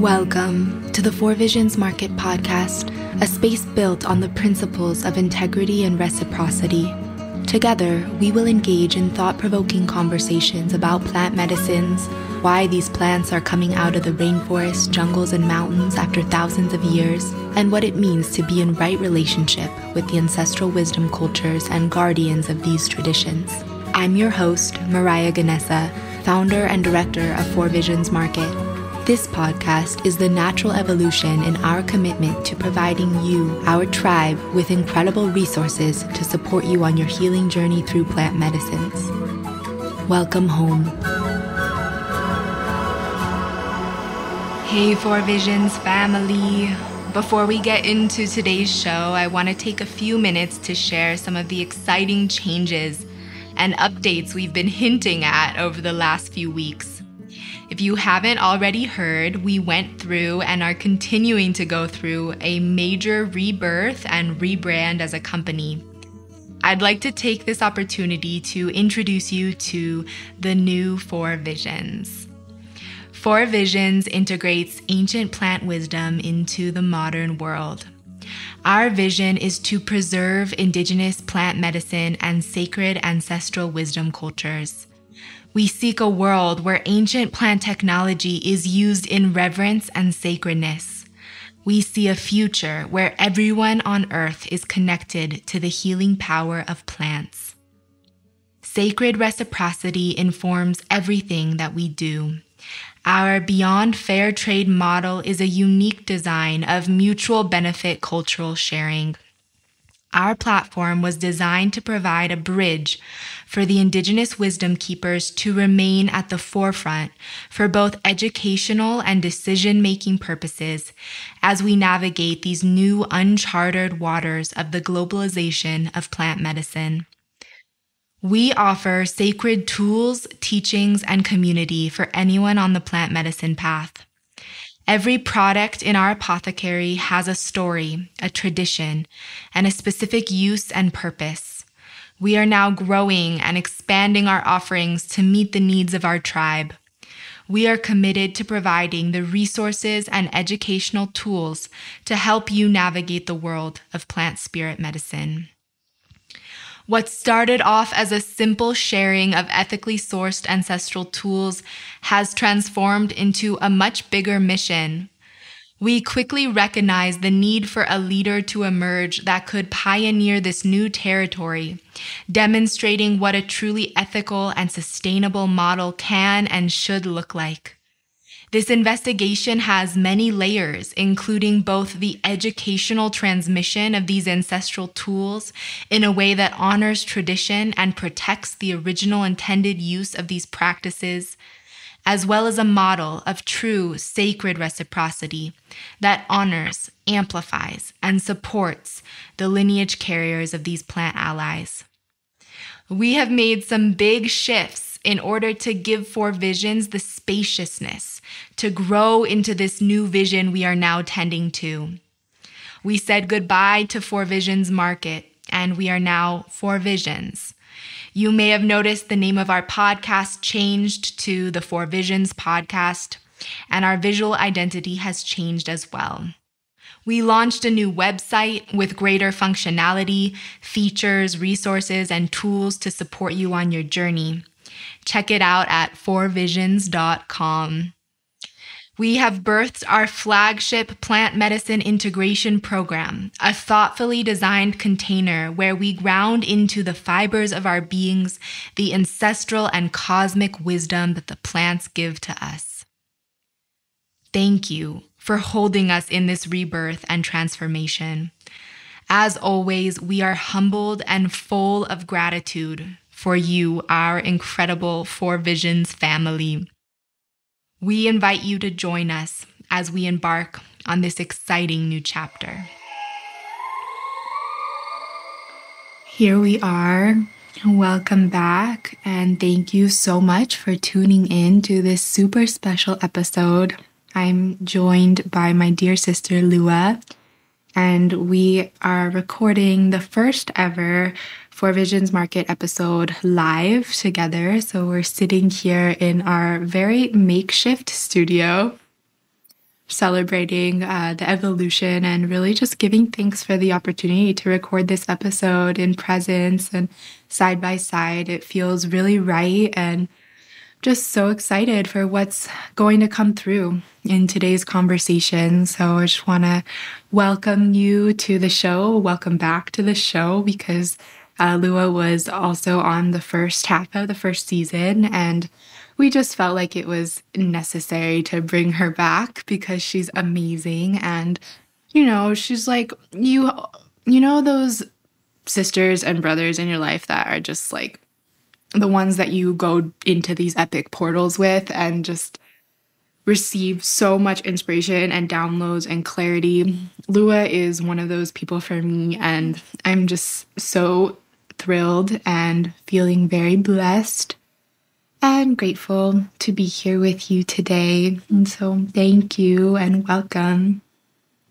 Welcome to the Four Visions Market Podcast, a space built on the principles of integrity and reciprocity. Together, we will engage in thought-provoking conversations about plant medicines, why these plants are coming out of the rainforest, jungles, and mountains after thousands of years, and what it means to be in right relationship with the ancestral wisdom cultures and guardians of these traditions. I'm your host, Mariah Ganessa, founder and director of Four Visions Market. This podcast is the natural evolution in our commitment to providing you, our tribe, with incredible resources to support you on your healing journey through plant medicines. Welcome home. Hey, Four Visions family. Before we get into today's show, I want to take a few minutes to share some of the exciting changes and updates we've been hinting at over the last few weeks. If you haven't already heard, we went through and are continuing to go through a major rebirth and rebrand as a company. I'd like to take this opportunity to introduce you to the new Four Visions. Four Visions integrates ancient plant wisdom into the modern world. Our vision is to preserve indigenous plant medicine and sacred ancestral wisdom cultures. We seek a world where ancient plant technology is used in reverence and sacredness. We see a future where everyone on earth is connected to the healing power of plants. Sacred reciprocity informs everything that we do. Our Beyond Fair Trade model is a unique design of mutual benefit cultural sharing. Our platform was designed to provide a bridge for the indigenous wisdom keepers to remain at the forefront for both educational and decision-making purposes as we navigate these new uncharted waters of the globalization of plant medicine. We offer sacred tools, teachings, and community for anyone on the plant medicine path. Every product in our apothecary has a story, a tradition, and a specific use and purpose. We are now growing and expanding our offerings to meet the needs of our tribe. We are committed to providing the resources and educational tools to help you navigate the world of plant spirit medicine. What started off as a simple sharing of ethically sourced ancestral tools has transformed into a much bigger mission. We quickly recognized the need for a leader to emerge that could pioneer this new territory, demonstrating what a truly ethical and sustainable model can and should look like. This investigation has many layers, including both the educational transmission of these ancestral tools in a way that honors tradition and protects the original intended use of these practices, as well as a model of true sacred reciprocity that honors, amplifies, and supports the lineage carriers of these plant allies. We have made some big shifts in order to give Four Visions the spaciousness to grow into this new vision we are now tending to. We said goodbye to Four Visions Market, and we are now Four Visions. You may have noticed the name of our podcast changed to the Four Visions Podcast, and our visual identity has changed as well. We launched a new website with greater functionality, features, resources, and tools to support you on your journey. Check it out at fourvisions.com. We have birthed our flagship plant medicine integration program, a thoughtfully designed container where we ground into the fibers of our beings the ancestral and cosmic wisdom that the plants give to us. Thank you for holding us in this rebirth and transformation. As always, we are humbled and full of gratitude for you, our incredible Four Visions family. We invite you to join us as we embark on this exciting new chapter. Here we are. Welcome back, and thank you so much for tuning in to this super special episode. I'm joined by my dear sister Lua, and we are recording the first ever Four Visions Market episode live together. So we're sitting here in our very makeshift studio. celebrating the evolution and really just giving thanks for the opportunity to record this episode in presence and side by side. It feels really right, and just so excited for what's going to come through in today's conversation. So I just want to welcome you to the show. Welcome back to the show, because Lua was also on the first half of the first season, and we just felt like it was necessary to bring her back because she's amazing. And, she's like, you know, those sisters and brothers in your life that are just like the ones that you go into these epic portals with and just receive so much inspiration and downloads and clarity. Lua is one of those people for me, and I'm just so thrilled and feeling very blessed and grateful to be here with you today. And so thank you and welcome.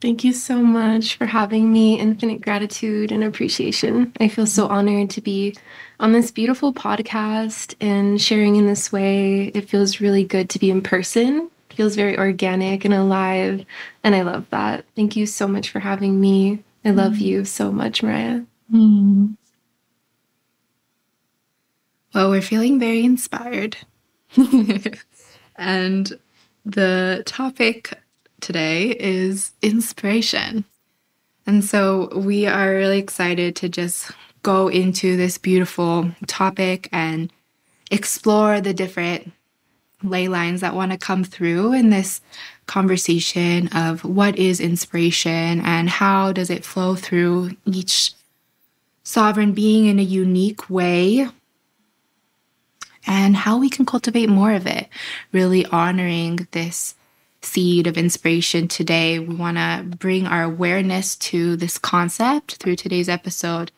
Thank you so much for having me. Infinite gratitude and appreciation. I feel so honored to be on this beautiful podcast and sharing in this way. It feels really good to be in person. It feels very organic and alive, and I love that. Thank you so much for having me. I love you so much, Mariah. Well, we're feeling very inspired. And the topic today is inspiration. And so we are really excited to just go into this beautiful topic and explore the different ley lines that want to come through in this conversation of what is inspiration and how does it flow through each sovereign being in a unique way, and how we can cultivate more of it, really honoring this seed of inspiration today. We want to bring our awareness to this concept through today's episode,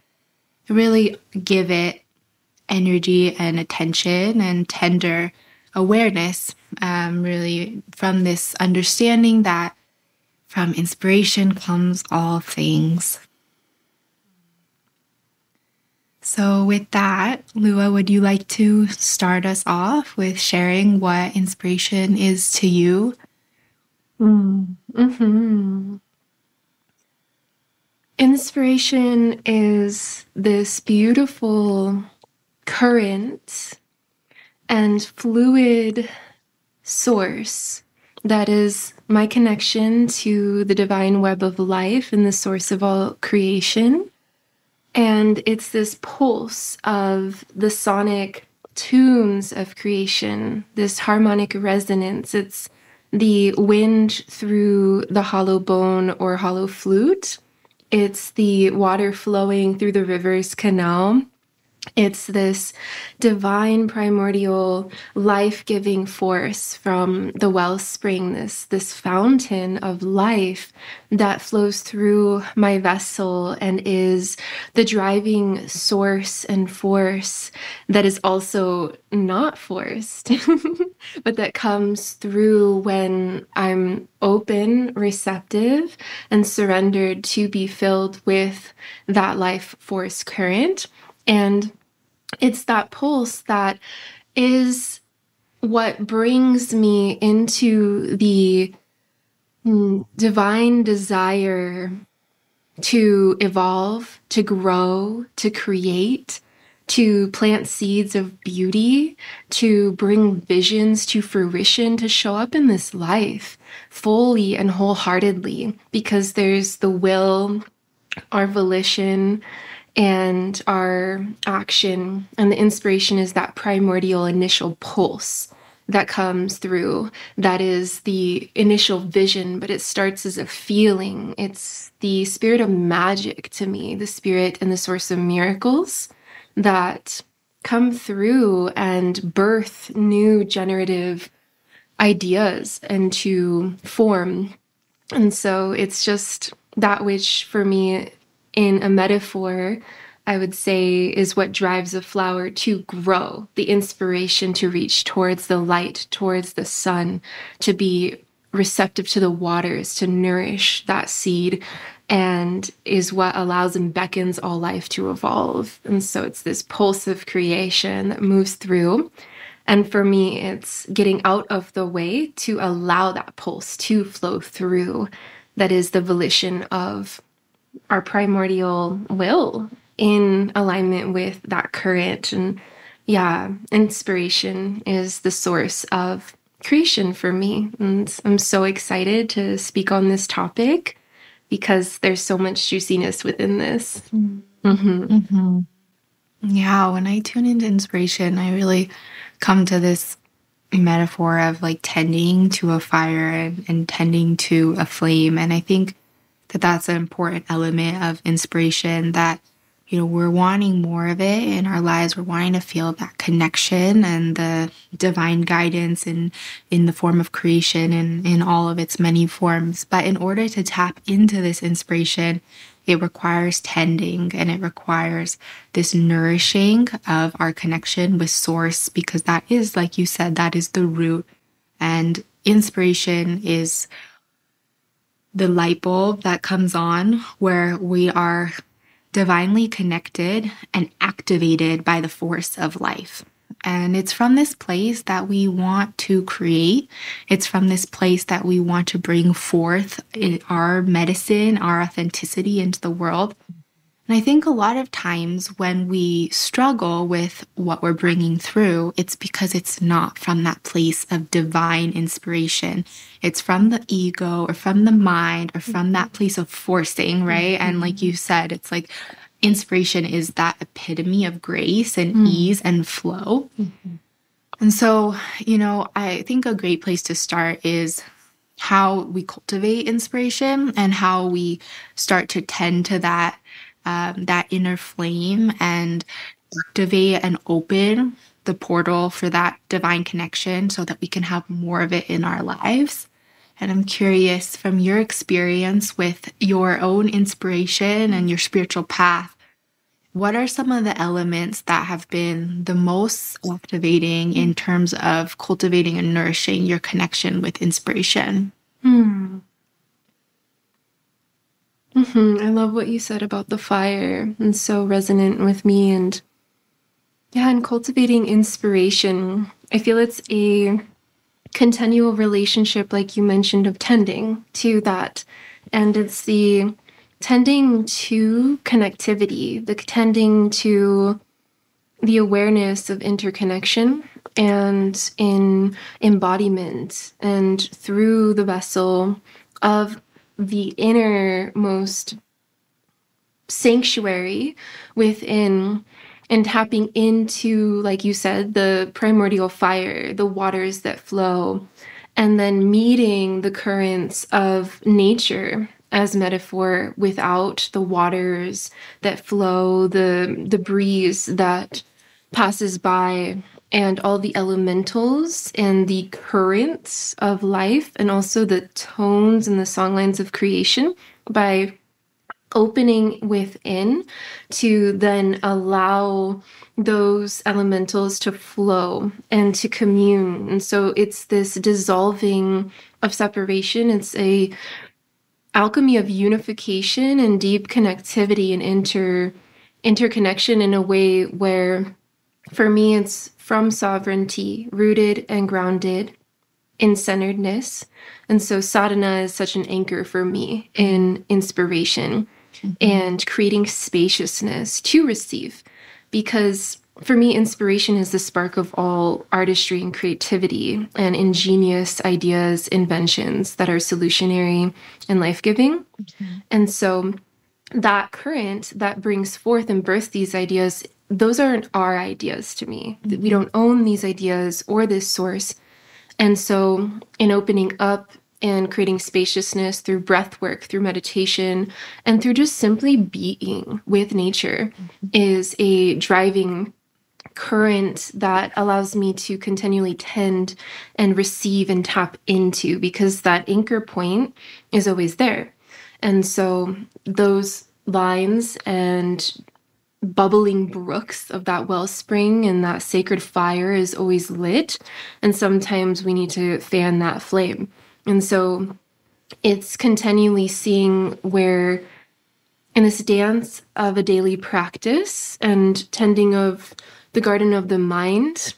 really give it energy and attention and tender awareness, really from this understanding that from inspiration comes all things. So with that, Lua, would you like to start us off with sharing what inspiration is to you? Inspiration is this beautiful current and fluid source that is my connection to the divine web of life and the source of all creation. And it's this pulse of the sonic tunes of creation, this harmonic resonance. It's the wind through the hollow bone or hollow flute. It's the water flowing through the river's canal. It's this divine primordial life-giving force from the wellspring, this fountain of life that flows through my vessel and is the driving source and force that is also not forced, but that comes through when I'm open, receptive, and surrendered to be filled with that life force current. And it's that pulse that is what brings me into the divine desire to evolve, to grow, to create, to plant seeds of beauty, to bring visions to fruition, to show up in this life fully and wholeheartedly, because there's the will, our volition, and our action, and the inspiration is that primordial initial pulse that comes through. That is the initial vision, but it starts as a feeling. It's the spirit of magic to me, the spirit and the source of miracles that come through and birth new generative ideas into form. And so it's just that which for me, in a metaphor, I would say is what drives a flower to grow, the inspiration to reach towards the light, towards the sun, to be receptive to the waters, to nourish that seed, and is what allows and beckons all life to evolve. And so it's this pulse of creation that moves through. And for me, it's getting out of the way to allow that pulse to flow through. That is the volition of our primordial will in alignment with that current. And yeah, inspiration is the source of creation for me. And I'm so excited to speak on this topic because there's so much juiciness within this. Yeah, when I tune into inspiration, I really come to this metaphor of like tending to a fire and tending to a flame. And I think that that's an important element of inspiration, that we're wanting more of it in our lives. We're wanting to feel that connection and the divine guidance in the form of creation and in all of its many forms. But in order to tap into this inspiration, it requires tending, and it requires this nourishing of our connection with source, because that is, like you said, that is the root. And inspiration is the light bulb that comes on where we are divinely connected and activated by the force of life. And it's from this place that we want to create. It's from this place that we want to bring forth our medicine, our authenticity into the world. And I think a lot of times when we struggle with what we're bringing through, it's because it's not from that place of divine inspiration. It's from the ego or from the mind or from that place of forcing, right? And like you said, it's like inspiration is that epitome of grace and ease and flow. And so, I think a great place to start is how we cultivate inspiration and how we start to tend to that inner flame and activate and open the portal for that divine connection so that we can have more of it in our lives. And I'm curious, from your experience with your own inspiration and your spiritual path, what are some of the elements that have been the most activating in terms of cultivating and nourishing your connection with inspiration? I love what you said about the fire, and so resonant with me. And yeah, in cultivating inspiration, I feel it's a continual relationship, like you mentioned, of tending to that. And it's the tending to connectivity, the tending to the awareness of interconnection and in embodiment, and through the vessel of the innermost sanctuary within, and tapping into, like you said, the primordial fire, the waters that flow, and then meeting the currents of nature as metaphor without the waters that flow, the breeze that passes by, and all the elementals and the currents of life, and also the tones and the songlines of creation, by opening within to then allow those elementals to flow and to commune. And so it's this dissolving of separation. It's a alchemy of unification and deep connectivity and interconnection in a way where, for me, it's from sovereignty, rooted and grounded in centeredness. And so sadhana is such an anchor for me in inspiration and creating spaciousness to receive. Because for me, inspiration is the spark of all artistry and creativity and ingenious ideas, inventions that are solutionary and life-giving. And so that current that brings forth and births these ideas, those aren't our ideas to me. We don't own these ideas or this source. And so in opening up and creating spaciousness through breath work, through meditation, and through just simply being with nature is a driving current that allows me to continually tend and receive and tap into, because that anchor point is always there. And so those lines and bubbling brooks of that wellspring and that sacred fire is always lit. And sometimes we need to fan that flame. And so it's continually seeing where, in this dance of a daily practice and tending of the garden of the mind,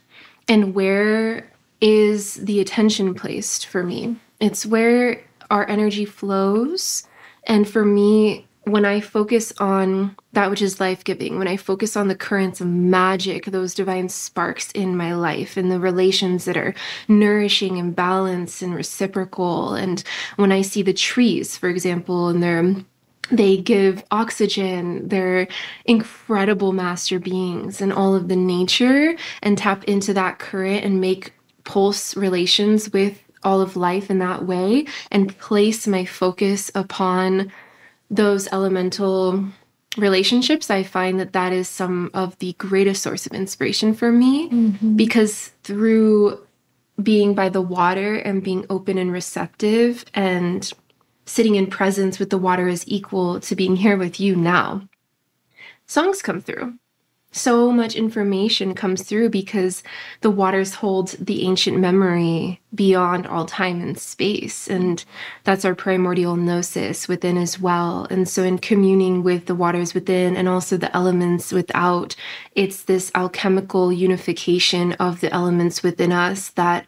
And where is the attention placed for me? It's where our energy flows. And for me, when I focus on that which is life-giving, when I focus on the currents of magic, those divine sparks in my life and the relations that are nourishing and balanced and reciprocal, and when I see the trees, for example, and they give oxygen, they're incredible master beings, and all of the nature, and tap into that current and make pulse relations with all of life in that way, and place my focus upon those elemental relationships, I find that that is some of the greatest source of inspiration for me. Because through being by the water and being open and receptive and sitting in presence with the water is equal to being here with you now, songs come through. So much information comes through because the waters hold the ancient memory beyond all time and space. And that's our primordial gnosis within as well. And so in communing with the waters within and also the elements without, it's this alchemical unification of the elements within us that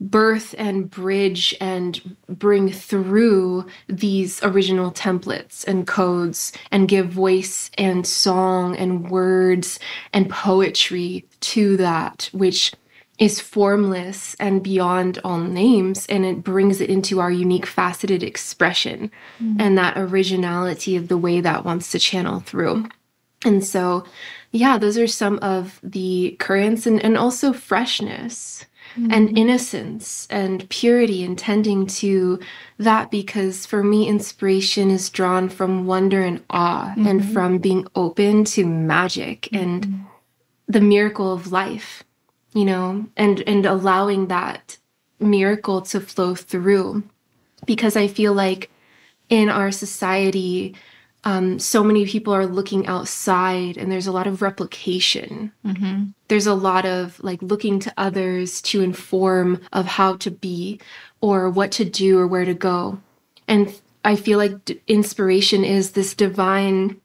birth and bridge and bring through these original templates and codes and give voice and song and words and poetry to that which is formless and beyond all names, and it brings it into our unique faceted expression and that originality of the way that wants to channel through. And so, yeah, those are some of the currents, and also freshness and innocence and purity, and tending to that, because for me, inspiration is drawn from wonder and awe and from being open to magic and the miracle of life, you know, and allowing that miracle to flow through. Because I feel like in our society, so many people are looking outside, and there's a lot of replication. There's a lot of like looking to others to inform of how to be or what to do or where to go. And I feel like inspiration is this divine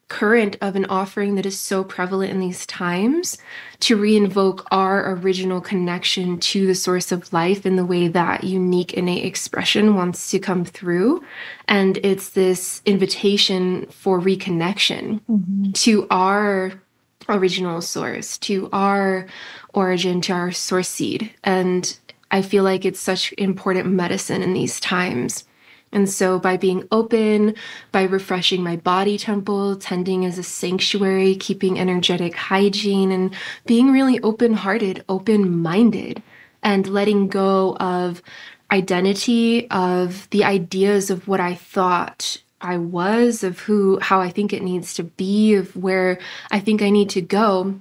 current of an offering that is so prevalent in these times to reinvoke our original connection to the source of life in the way that unique innate expression wants to come through. And it's this invitation for reconnection to our original source, to our origin, to our source seed. And I feel like it's such important medicine in these times. And so by being open, by refreshing my body temple, tending as a sanctuary, keeping energetic hygiene, and being really open-hearted, open-minded, and letting go of identity, of the ideas of what I thought I was, of how I think it needs to be, of where I think I need to go,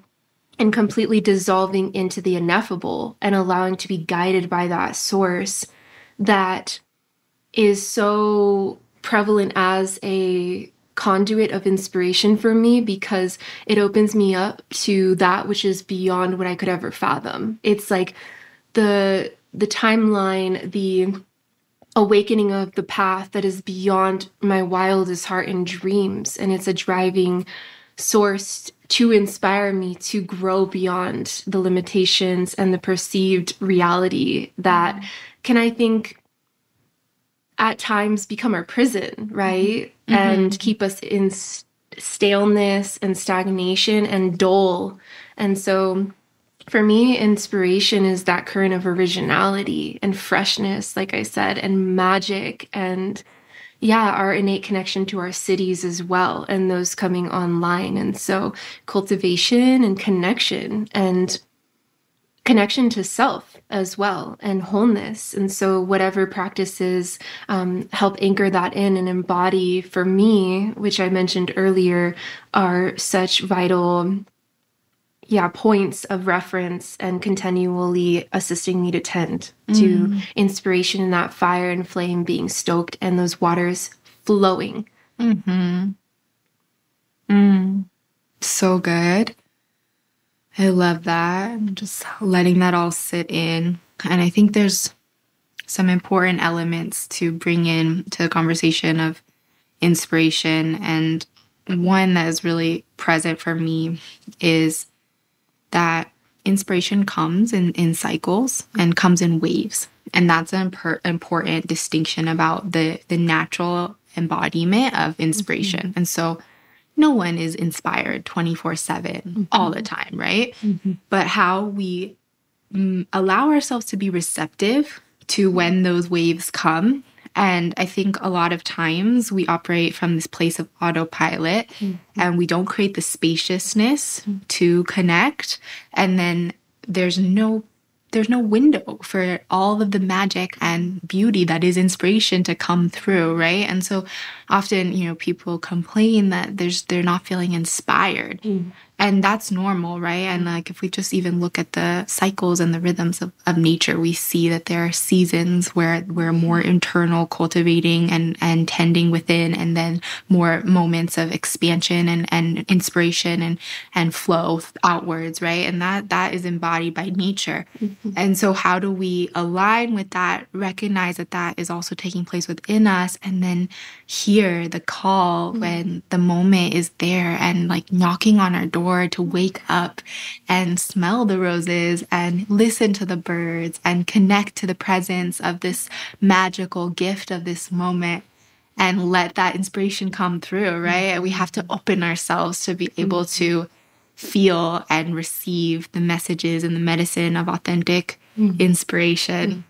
and completely dissolving into the ineffable and allowing to be guided by that source that is so prevalent as a conduit of inspiration for me, because it opens me up to that which is beyond what I could ever fathom. It's like the timeline, the awakening of the path that is beyond my wildest heart and dreams. And it's a driving source to inspire me to grow beyond the limitations and the perceived reality that can, I think, at times become our prison, right? And keep us in staleness and stagnation and dull. And so for me, inspiration is that current of originality and freshness, like I said, and magic, and our innate connection to our cities as well, and those coming online. And so cultivation and connection to self as well, and wholeness. And so whatever practices help anchor that in and embody for me, which I mentioned earlier, are such vital points of reference and continually assisting me to tend to inspiration and that fire and flame being stoked and those waters flowing. So good. I love that. Just letting that all sit in. And I think there's some important elements to bring in to the conversation of inspiration. And one that is really present for me is that inspiration comes in cycles and comes in waves. And that's an important distinction about the natural embodiment of inspiration. Mm-hmm. And so no one is inspired 24/7 all the time, right? Mm-hmm. But how we allow ourselves to be receptive to when those waves come. And I think a lot of times we operate from this place of autopilot, and we don't create the spaciousness to connect. And then there's no window for all of the magic and beauty that is inspiration to come through, right? And so often, people complain that they're not feeling inspired. And that's normal, right? And like if we just even look at the cycles and the rhythms of nature, we see that there are seasons where we're more internal cultivating and tending within, and then more moments of expansion and inspiration and flow outwards, right? And that is embodied by nature. Mm-hmm. And so how do we align with that, recognize that that is also taking place within us, and then hear the call when the moment is there and like knocking on our door to wake up and smell the roses and listen to the birds and connect to the presence of this magical gift of this moment and let that inspiration come through, right? We have to open ourselves to be able to feel and receive the messages and the medicine of authentic inspiration.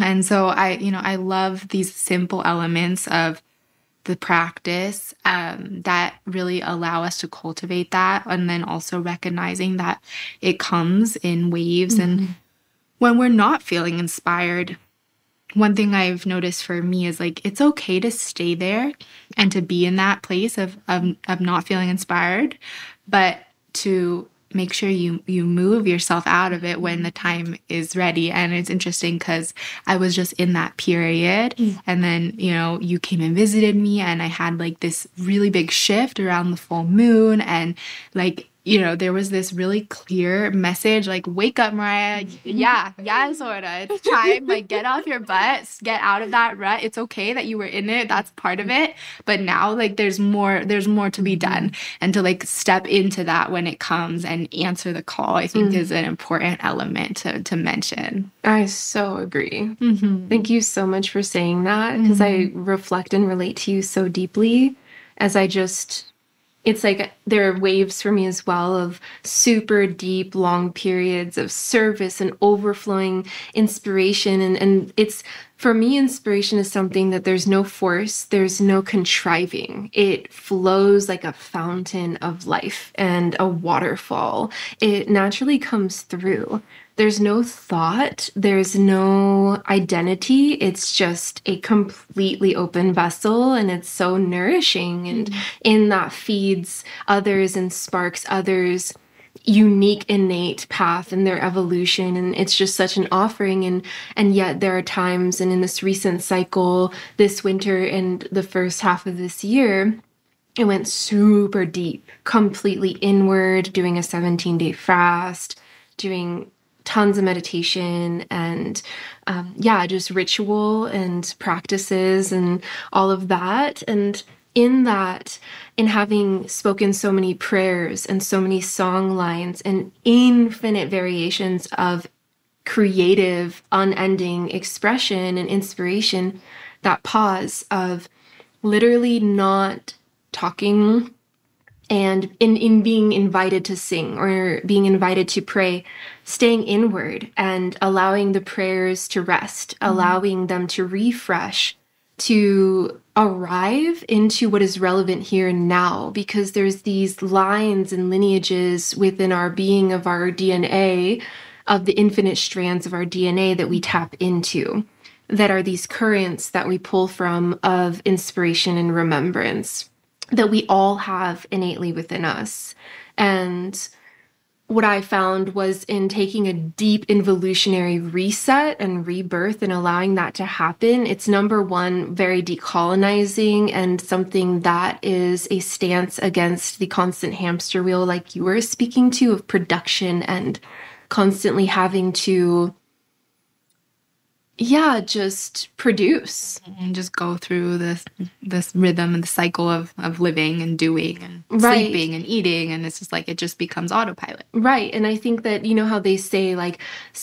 And so I love these simple elements of the practice that really allow us to cultivate that, and then also recognizing that it comes in waves. And when we're not feeling inspired, one thing I've noticed for me is like it's okay to stay there and to be in that place of not feeling inspired, but to make sure you move yourself out of it when the time is ready. And it's interesting because I was just in that period, and then you came and visited me, and I had like this really big shift around the full moon, and like there was this really clear message, like, wake up, Mariah. Yeah, sorta. It's time. Like, get off your butt. Get out of that rut. It's okay that you were in it. That's part of it. But now, like, there's more to be done. And to, like, step into that when it comes and answer the call, I think is an important element to mention. I so agree. Thank you so much for saying that, because I reflect and relate to you so deeply as it's like there are waves for me as well of super deep, long periods of service and overflowing inspiration. And it's, for me, inspiration is something that there's no force, there's no contriving. It flows like a fountain of life and a waterfall. It naturally comes through. There's no thought, there's no identity. It's just a completely open vessel, and it's so nourishing. And in that feeds others and sparks others' unique, innate path and their evolution. And it's just such an offering. And yet there are times, and in this recent cycle, this winter and the first half of this year, it went super deep, completely inward, doing a 17-day fast, doing tons of meditation and just ritual and practices and all of that. And in that, in having spoken so many prayers and so many song lines and infinite variations of creative, unending expression and inspiration, that pause of literally not talking and in being invited to sing or being invited to pray, staying inward and allowing the prayers to rest, allowing them to refresh, to arrive into what is relevant here and now, because there's these lines and lineages within our being of our DNA, of the infinite strands of our DNA that we tap into, that are these currents that we pull from of inspiration and remembrance that we all have innately within us. And what I found was in taking a deep involutionary reset and rebirth and allowing that to happen, it's number one, very decolonizing and something that is a stance against the constant hamster wheel, like you were speaking to, of production and constantly having to just produce. And just go through this rhythm and the cycle of living and doing and Right. sleeping and eating, and it's just like it just becomes autopilot. Right. And I think that, how they say, like,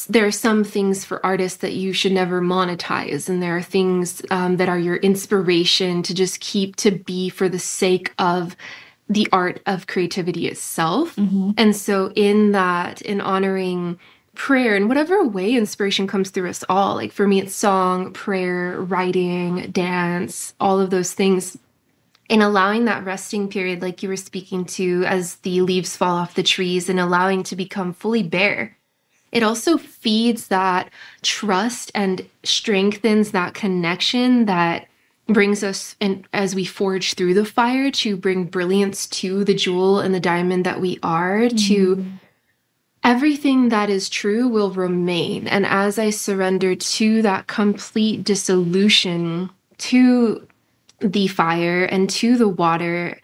there are some things for artists that you should never monetize. And there are things that are your inspiration to just keep to be for the sake of the art of creativity itself. And so in that, in honoring prayer in whatever way inspiration comes through us all, like for me, it's song, prayer, writing, dance, all of those things. And allowing that resting period, like you were speaking to, as the leaves fall off the trees and allowing to become fully bare. It also feeds that trust and strengthens that connection that brings us, and as we forge through the fire, to bring brilliance to the jewel and the diamond that we are, to everything that is true will remain. And as I surrender to that complete dissolution, to the fire and to the water,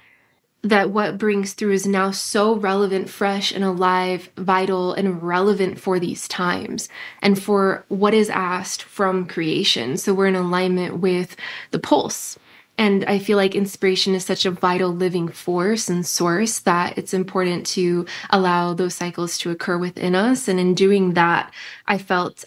that what brings through is now so relevant, fresh and alive, vital and relevant for these times and for what is asked from creation. So we're in alignment with the pulse. And I feel like inspiration is such a vital living force and source that it's important to allow those cycles to occur within us. And in doing that, I felt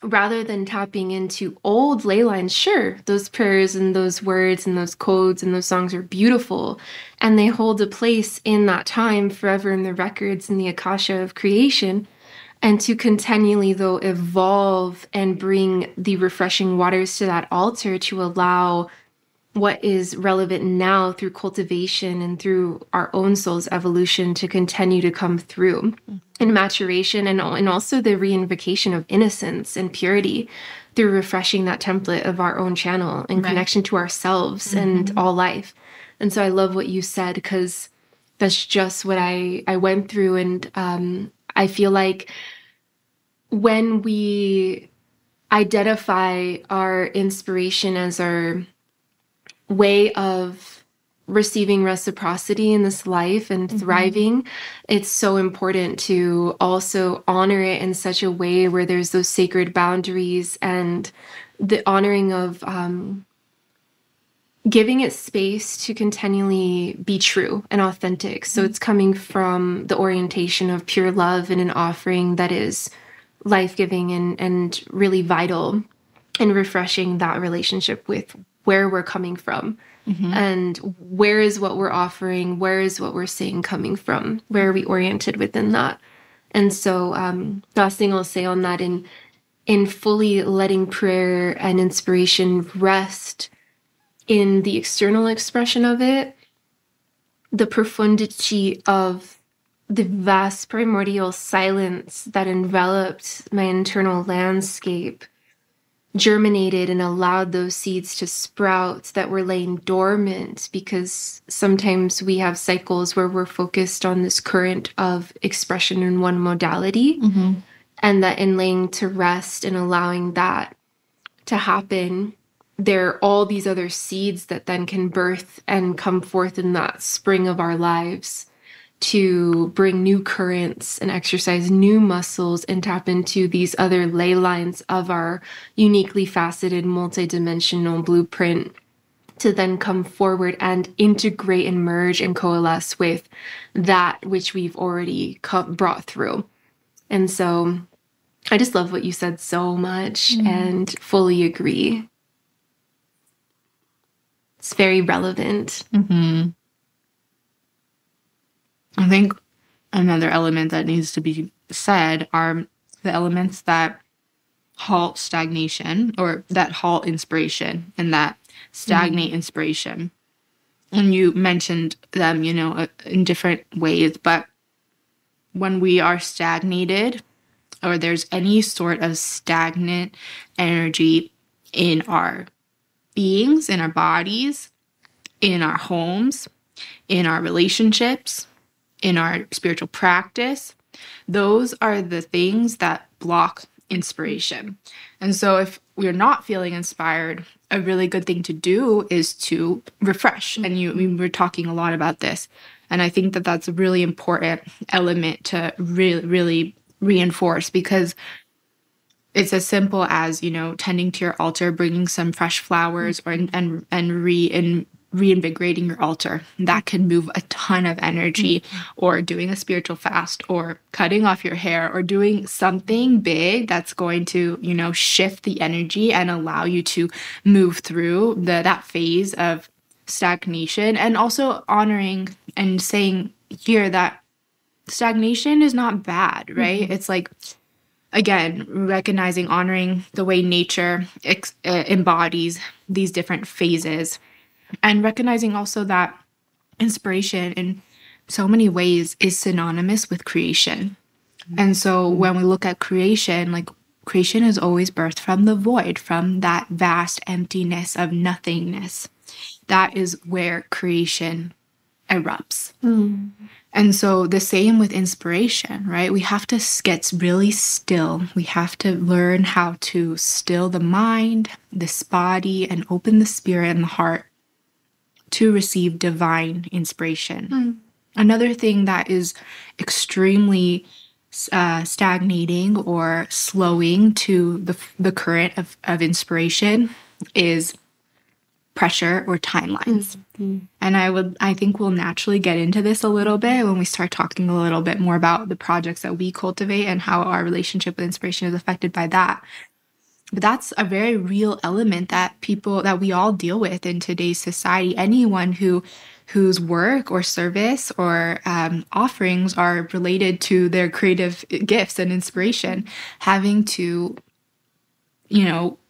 rather than tapping into old ley lines, sure, those prayers and those words and those codes and those songs are beautiful, and they hold a place in that time forever in the records in the Akasha of creation. And to continually, though, evolve and bring the refreshing waters to that altar to allow what is relevant now through cultivation and through our own soul's evolution to continue to come through in maturation, and also the reinvocation of innocence and purity through refreshing that template of our own channel in connection to ourselves and all life. And so I love what you said, because that's just what I went through. And I feel like when we identify our inspiration as our way of receiving reciprocity in this life and thriving, it's so important to also honor it in such a way where there's those sacred boundaries and the honoring of giving it space to continually be true and authentic. So it's coming from the orientation of pure love and an offering that is life-giving and really vital, and refreshing that relationship with where we're coming from and where is what we're offering, where is what we're saying coming from, where are we oriented within that. And so last thing I'll say on that, in fully letting prayer and inspiration rest in the external expression of it, the profundity of the vast primordial silence that enveloped my internal landscape germinated and allowed those seeds to sprout that were laying dormant, because sometimes we have cycles where we're focused on this current of expression in one modality, and that in laying to rest and allowing that to happen, there are all these other seeds that then can birth and come forth in that spring of our lives to bring new currents and exercise new muscles and tap into these other ley lines of our uniquely faceted, multidimensional blueprint, to then come forward and integrate and merge and coalesce with that which we've already brought through. And so I just love what you said so much and fully agree. It's very relevant. I think another element that needs to be said are the elements that halt stagnation, or that halt inspiration and that stagnate inspiration. And you mentioned them, in different ways, but when we are stagnated, or there's any sort of stagnant energy in our beings, in our bodies, in our homes, in our relationships, in our spiritual practice, those are the things that block inspiration. And so if we're not feeling inspired, a really good thing to do is to refresh. And we were talking a lot about this. And I think that that's a really important element to really, really reinforce, because it's as simple as, tending to your altar, bringing some fresh flowers, or and reinvigorating your altar. That can move a ton of energy. Or doing a spiritual fast, or cutting off your hair, or doing something big that's going to, shift the energy and allow you to move through that phase of stagnation. And also honoring and saying here that stagnation is not bad, right? It's like, again, recognizing, honoring the way nature embodies these different phases, and recognizing also that inspiration in so many ways is synonymous with creation. And so when we look at creation, like, creation is always birthed from the void, from that vast emptiness of nothingness. That is where creation erupts. And so the same with inspiration, right? We have to get really still. We have to learn how to still the mind, this body, and open the spirit and the heart to receive divine inspiration. Another thing that is extremely stagnating or slowing to the current of inspiration is pressure or timelines. And I think we'll naturally get into this a little bit when we start talking a little bit more about the projects that we cultivate and how our relationship with inspiration is affected by that. But that's a very real element that we all deal with in today's society. Anyone whose work or service or offerings are related to their creative gifts and inspiration, having to,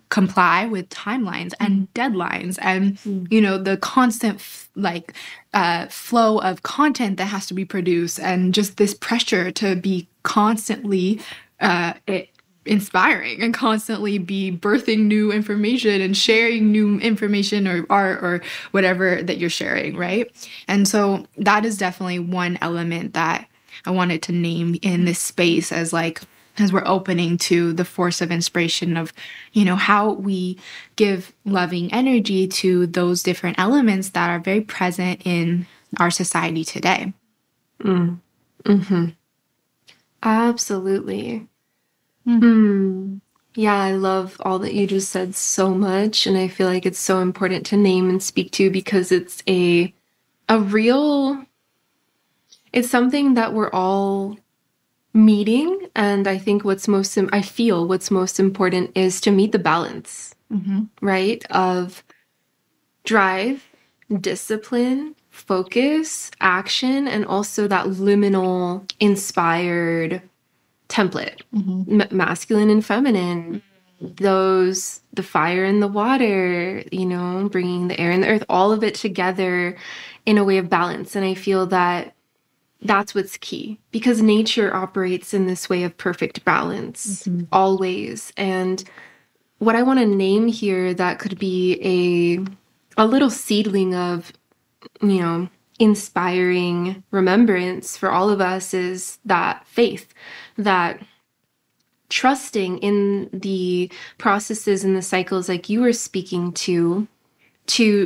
comply with timelines and deadlines and, the constant flow of content that has to be produced, and just this pressure to be constantly inspiring and constantly be birthing new information and sharing new information or art or whatever that you're sharing, right? And so that is definitely one element that I wanted to name in this space as we're opening to the force of inspiration of, how we give loving energy to those different elements that are very present in our society today. Absolutely. Yeah, I love all that you just said so much, and I feel like it's so important to name and speak to, because it's it's something that we're all meeting. And I think what's most important is to meet the balance, right? Of drive, discipline, focus, action, and also that liminal inspired template, masculine and feminine, the fire and the water, bringing the air and the earth, all of it together in a way of balance. And I feel that that's what's key, because nature operates in this way of perfect balance always. And what I want to name here that could be a little seedling of, inspiring remembrance for all of us is that faith, that trusting in the processes and the cycles like you were speaking to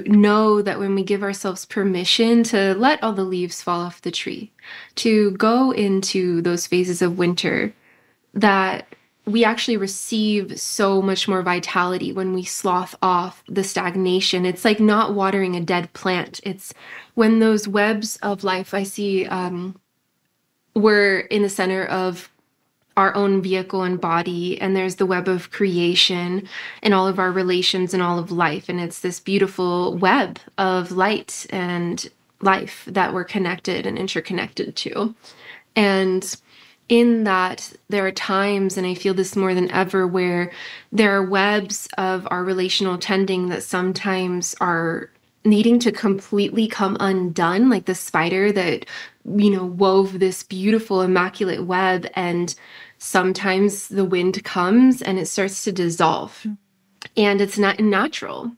know that when we give ourselves permission to let all the leaves fall off the tree, to go into those phases of winter, that we actually receive so much more vitality when we slough off the stagnation. It's like not watering a dead plant. It's when those webs of life, I see, we're in the center of our own vehicle and body, and there's the web of creation and all of our relations and all of life. And it's this beautiful web of light and life that we're connected and interconnected to. And in that, there are times, and I feel this more than ever, where there are webs of our relational tending that sometimes are needing to completely come undone, like the spider that, wove this beautiful, immaculate web, and sometimes the wind comes and it starts to dissolve. And it's not natural.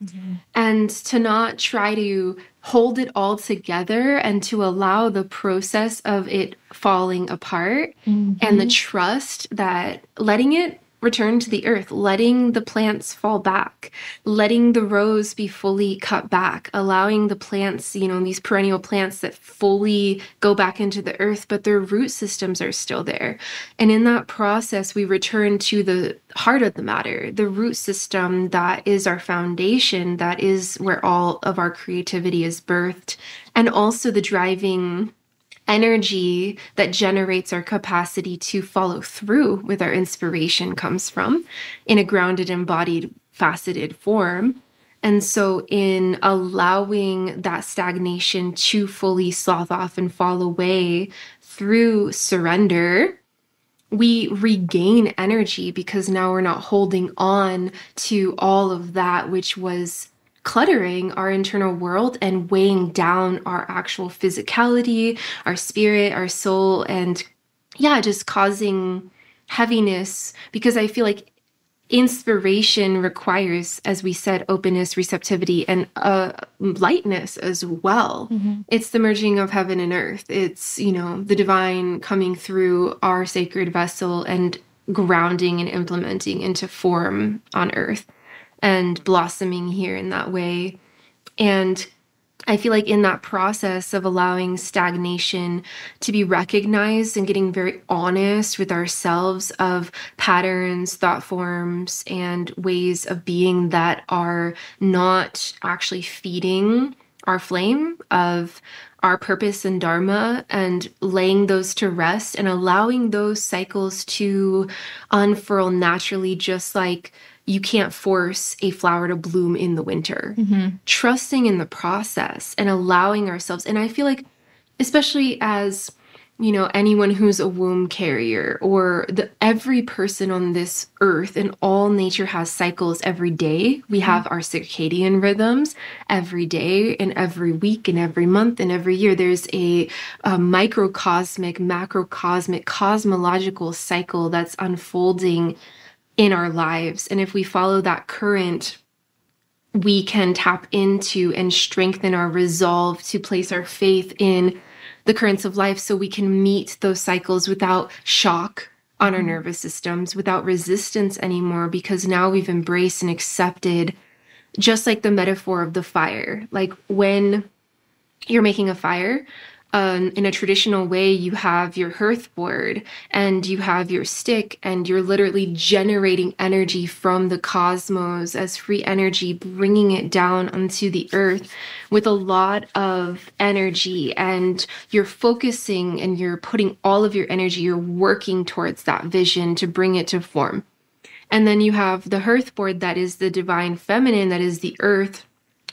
And to not try to hold it all together and to allow the process of it falling apart and the trust that letting it return to the earth, letting the plants fall back, letting the rows be fully cut back, allowing the plants, these perennial plants that fully go back into the earth, but their root systems are still there. And in that process, we return to the heart of the matter, the root system that is our foundation, that is where all of our creativity is birthed, and also the driving energy that generates our capacity to follow through with our inspiration comes from in a grounded, embodied, faceted form. And so in allowing that stagnation to fully slough off and fall away through surrender, we regain energy because now we're not holding on to all of that which was cluttering our internal world and weighing down our actual physicality, our spirit, our soul, and just causing heaviness. Because I feel like inspiration requires, as we said, openness, receptivity, and lightness as well. Mm-hmm. It's the merging of heaven and earth. It's, the divine coming through our sacred vessel and grounding and implementing into form on earth and blossoming here in that way. And I feel like in that process of allowing stagnation to be recognized and getting very honest with ourselves of patterns, thought forms, and ways of being that are not actually feeding our flame of our purpose and dharma, and laying those to rest and allowing those cycles to unfurl naturally, just like you can't force a flower to bloom in the winter. Mm-hmm. Trusting in the process and allowing ourselves. And I feel like, especially as, anyone who's a womb carrier, or every person on this earth and all nature has cycles every day. We have our circadian rhythms every day and every week and every month and every year. There's a microcosmic, macrocosmic, cosmological cycle that's unfolding in our lives. And if we follow that current, we can tap into and strengthen our resolve to place our faith in the currents of life so we can meet those cycles without shock on our nervous systems, without resistance anymore, because now we've embraced and accepted, just like the metaphor of the fire. Like when you're making a fire, in a traditional way, you have your hearth board and you have your stick, and you're literally generating energy from the cosmos as free energy, bringing it down onto the earth with a lot of energy. And you're focusing and you're putting all of your energy, you're working towards that vision to bring it to form. And then you have the hearth board, that is the divine feminine, that is the earth,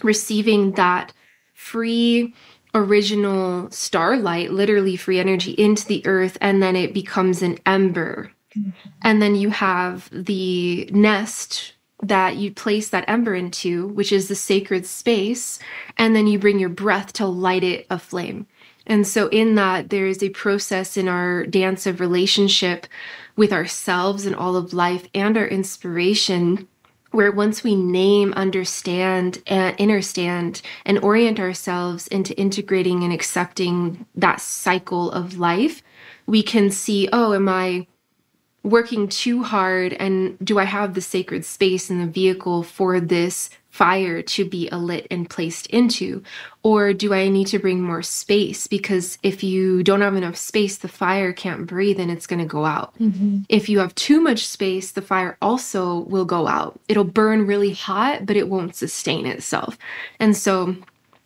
receiving that free original starlight, literally free energy, into the earth, and then it becomes an ember. Mm-hmm. And then you have the nest that you place that ember into, which is the sacred space, and then you bring your breath to light it aflame. And so in that, there is a process in our dance of relationship with ourselves and all of life and our inspiration, where once we name, understand, and understand, and orient ourselves into integrating and accepting that cycle of life, we can see, am I working too hard? And do I have the sacred space and the vehicle for this fire to be alit and placed into? Or do I need to bring more space? Because if you don't have enough space, the fire can't breathe and it's going to go out. Mm-hmm. If you have too much space, the fire also will go out. It'll burn really hot, but it won't sustain itself. And so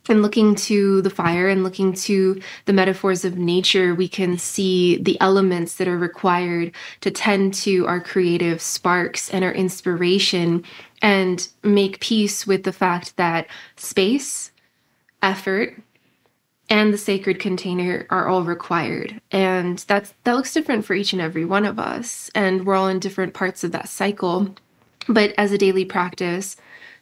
in looking to the fire and looking to the metaphors of nature, we can see the elements that are required to tend to our creative sparks and our inspiration, and make peace with the fact that space, effort, and the sacred container are all required. And that looks different for each and every one of us. And we're all in different parts of that cycle. But as a daily practice,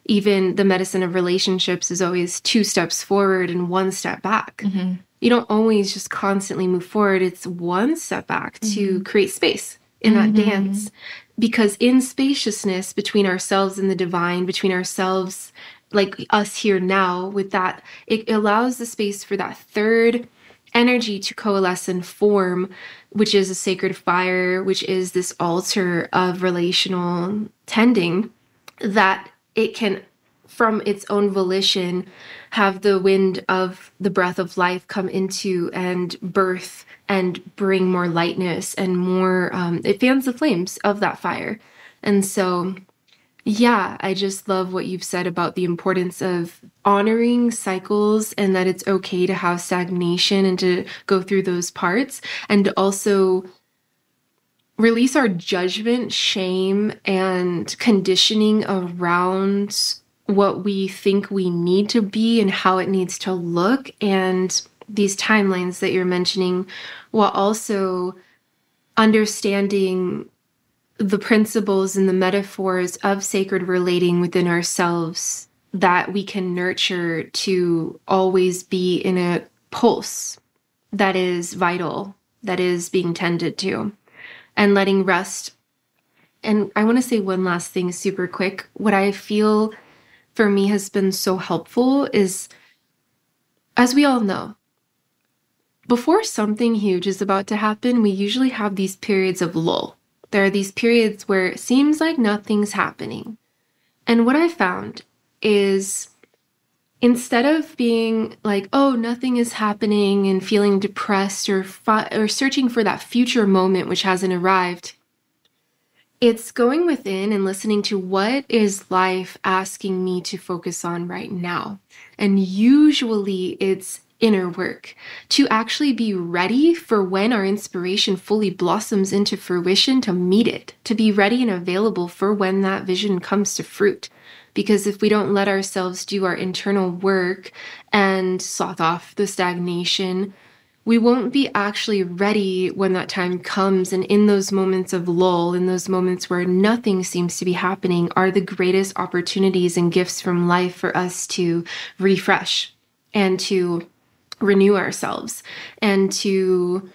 even the medicine of relationships is always 2 steps forward and 1 step back. Mm-hmm. You don't always just constantly move forward. It's 1 step back to create space in that dance. Because in spaciousness between ourselves and the divine, between ourselves, like us here now, with that, it allows the space for that third energy to coalesce and form, which is a sacred fire, which is this altar of relational tending, that it can, from its own volition, have the wind of the breath of life come into and birth and bring more lightness and more, it fans the flames of that fire. And so, yeah, I just love what you've said about the importance of honoring cycles and that it's okay to have stagnation and to go through those parts, and to also release our judgment, shame, and conditioning around what we think we need to be and how it needs to look, and these timelines that you're mentioning, while also understanding the principles and the metaphors of sacred relating within ourselves that we can nurture to always be in a pulse that is vital, that is being tended to, and letting rest. And I want to say one last thing super quick. What I feel for me has been so helpful is, as we all know, before something huge is about to happen, we usually have these periods of lull. There are these periods where it seems like nothing's happening. And what I found is, instead of being like, oh, nothing is happening and feeling depressed or searching for that future moment which hasn't arrived, it's going within and listening to what is life asking me to focus on right now. And usually it's inner work to actually be ready for when our inspiration fully blossoms into fruition, to meet it, to be ready and available for when that vision comes to fruit. Because if we don't let ourselves do our internal work and slough off the stagnation, we won't be actually ready when that time comes. And in those moments of lull, in those moments where nothing seems to be happening, are the greatest opportunities and gifts from life for us to refresh and to renew ourselves and to,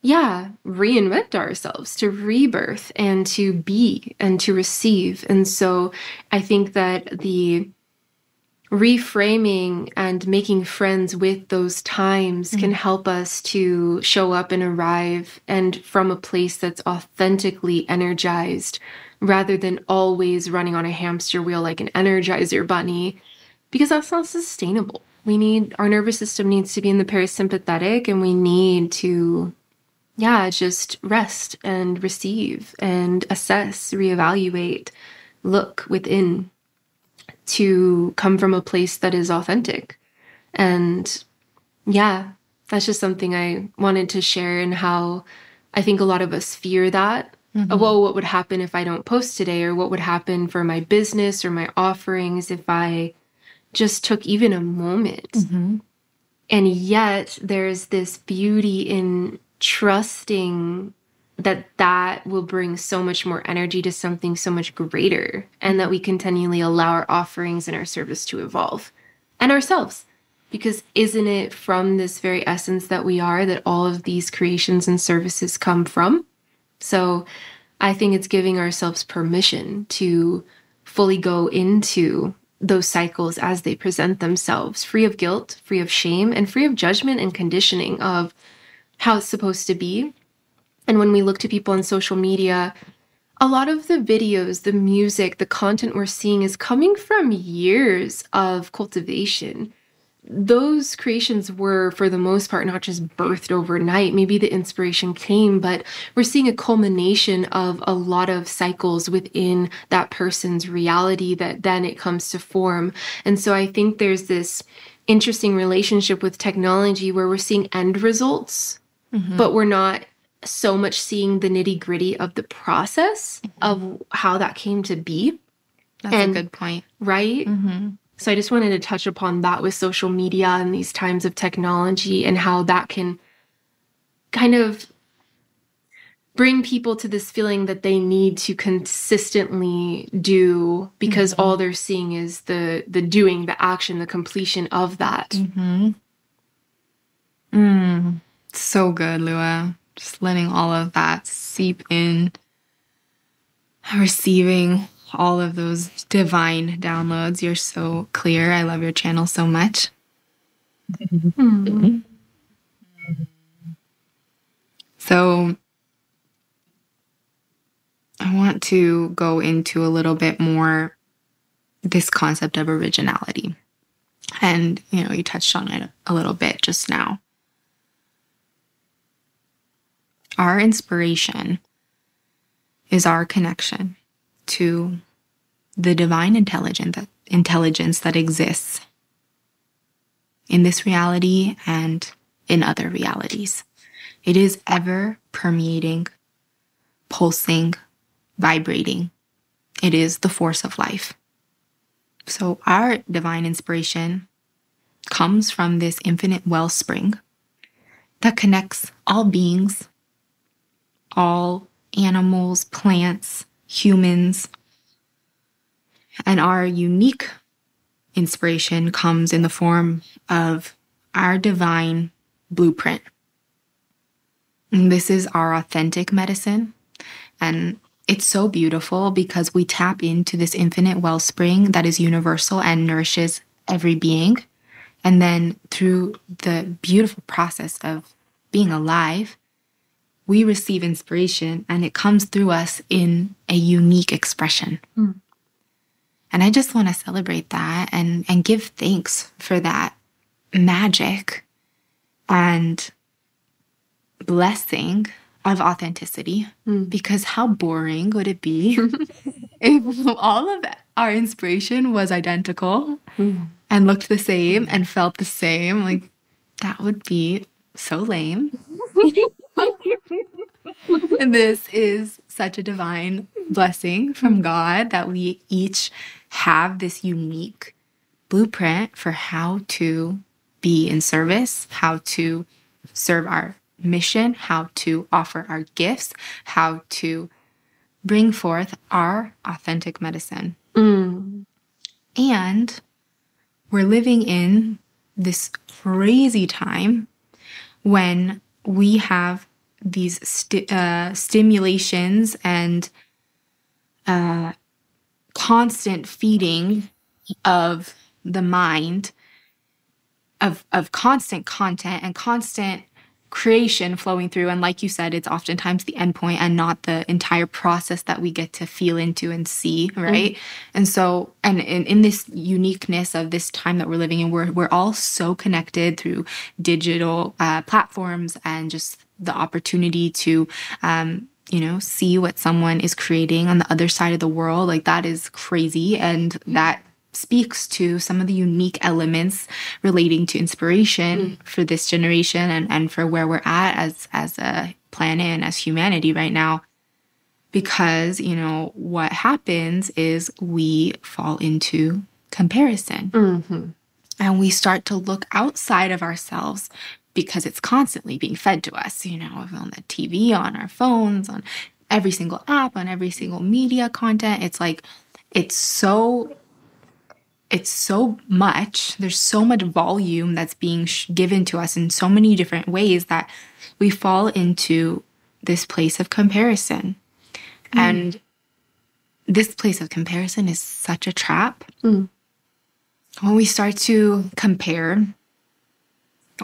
reinvent ourselves, to rebirth and to be and to receive. And so I think that the reframing and making friends with those times can help us to show up and arrive, and from a place that's authentically energized, rather than always running on a hamster wheel like an Energizer bunny, because that's not sustainable. Our nervous system needs to be in the parasympathetic, and we need to, just rest and receive and assess, reevaluate, look within, to come from a place that is authentic. And that's just something I wanted to share, and how I think a lot of us fear that. Well, what would happen if I don't post today? Or what would happen for my business or my offerings if I just took even a moment? And yet there's this beauty in trusting that will bring so much more energy to something so much greater, and that we continually allow our offerings and our service to evolve, and ourselves. Because isn't it from this very essence that we are that all of these creations and services come from? So I think it's giving ourselves permission to fully go into those cycles as they present themselves, free of guilt, free of shame, and free of judgment and conditioning of how it's supposed to be. And when we look to people on social media, a lot of the videos, the music, the content we're seeing is coming from years of cultivation. Those creations were, for the most part, not just birthed overnight. Maybe the inspiration came, but we're seeing a culmination of a lot of cycles within that person's reality that then it comes to form. And so I think there's this interesting relationship with technology where we're seeing end results, but we're not so much seeing the nitty-gritty of the process of how that came to be. That's a good point. Right? So I just wanted to touch upon that with social media and these times of technology, and how that can kind of bring people to this feeling that they need to consistently do, because all they're seeing is the doing, the action, the completion of that. So good, Lua. Just letting all of that seep in, receiving all of those divine downloads. You're so clear. I love your channel so much. So I want to go into a little bit more this concept of originality. And, you touched on it a little bit just now. Our inspiration is our connection to the divine intelligence that exists in this reality and in other realities. It is ever permeating, pulsing, vibrating. It is the force of life. So our divine inspiration comes from this infinite wellspring that connects all beings, all animals, plants, humans. And our unique inspiration comes in the form of our divine blueprint. And this is our authentic medicine. And it's so beautiful because we tap into this infinite wellspring that is universal and nourishes every being. And then through the beautiful process of being alive, we receive inspiration and it comes through us in a unique expression. And I just want to celebrate that and give thanks for that magic and blessing of authenticity. Because how boring would it be if all of our inspiration was identical and looked the same and felt the same? Like, that would be so lame. And this is such a divine blessing from God that we each have this unique blueprint for how to be in service, how to serve our mission, how to offer our gifts, how to bring forth our authentic medicine. And we're living in this crazy time when we have these stimulations and constant feeding of the mind of constant content and constant creation flowing through. And like you said, it's oftentimes the endpoint and not the entire process that we get to feel into and see, right? And so, and in this uniqueness of this time that we're living in, we're all so connected through digital platforms and just the opportunity to see what someone is creating on the other side of the world. Like, that is crazy. And that speaks to some of the unique elements relating to inspiration for this generation and for where we're at as a planet and as humanity right now. Because, what happens is we fall into comparison. And we start to look outside of ourselves because it's constantly being fed to us, on the TV, on our phones, on every single app, on every single media content. It's like, it's so much, there's so much volume that's being given to us in so many different ways that we fall into this place of comparison. And this place of comparison is such a trap. When we start to compare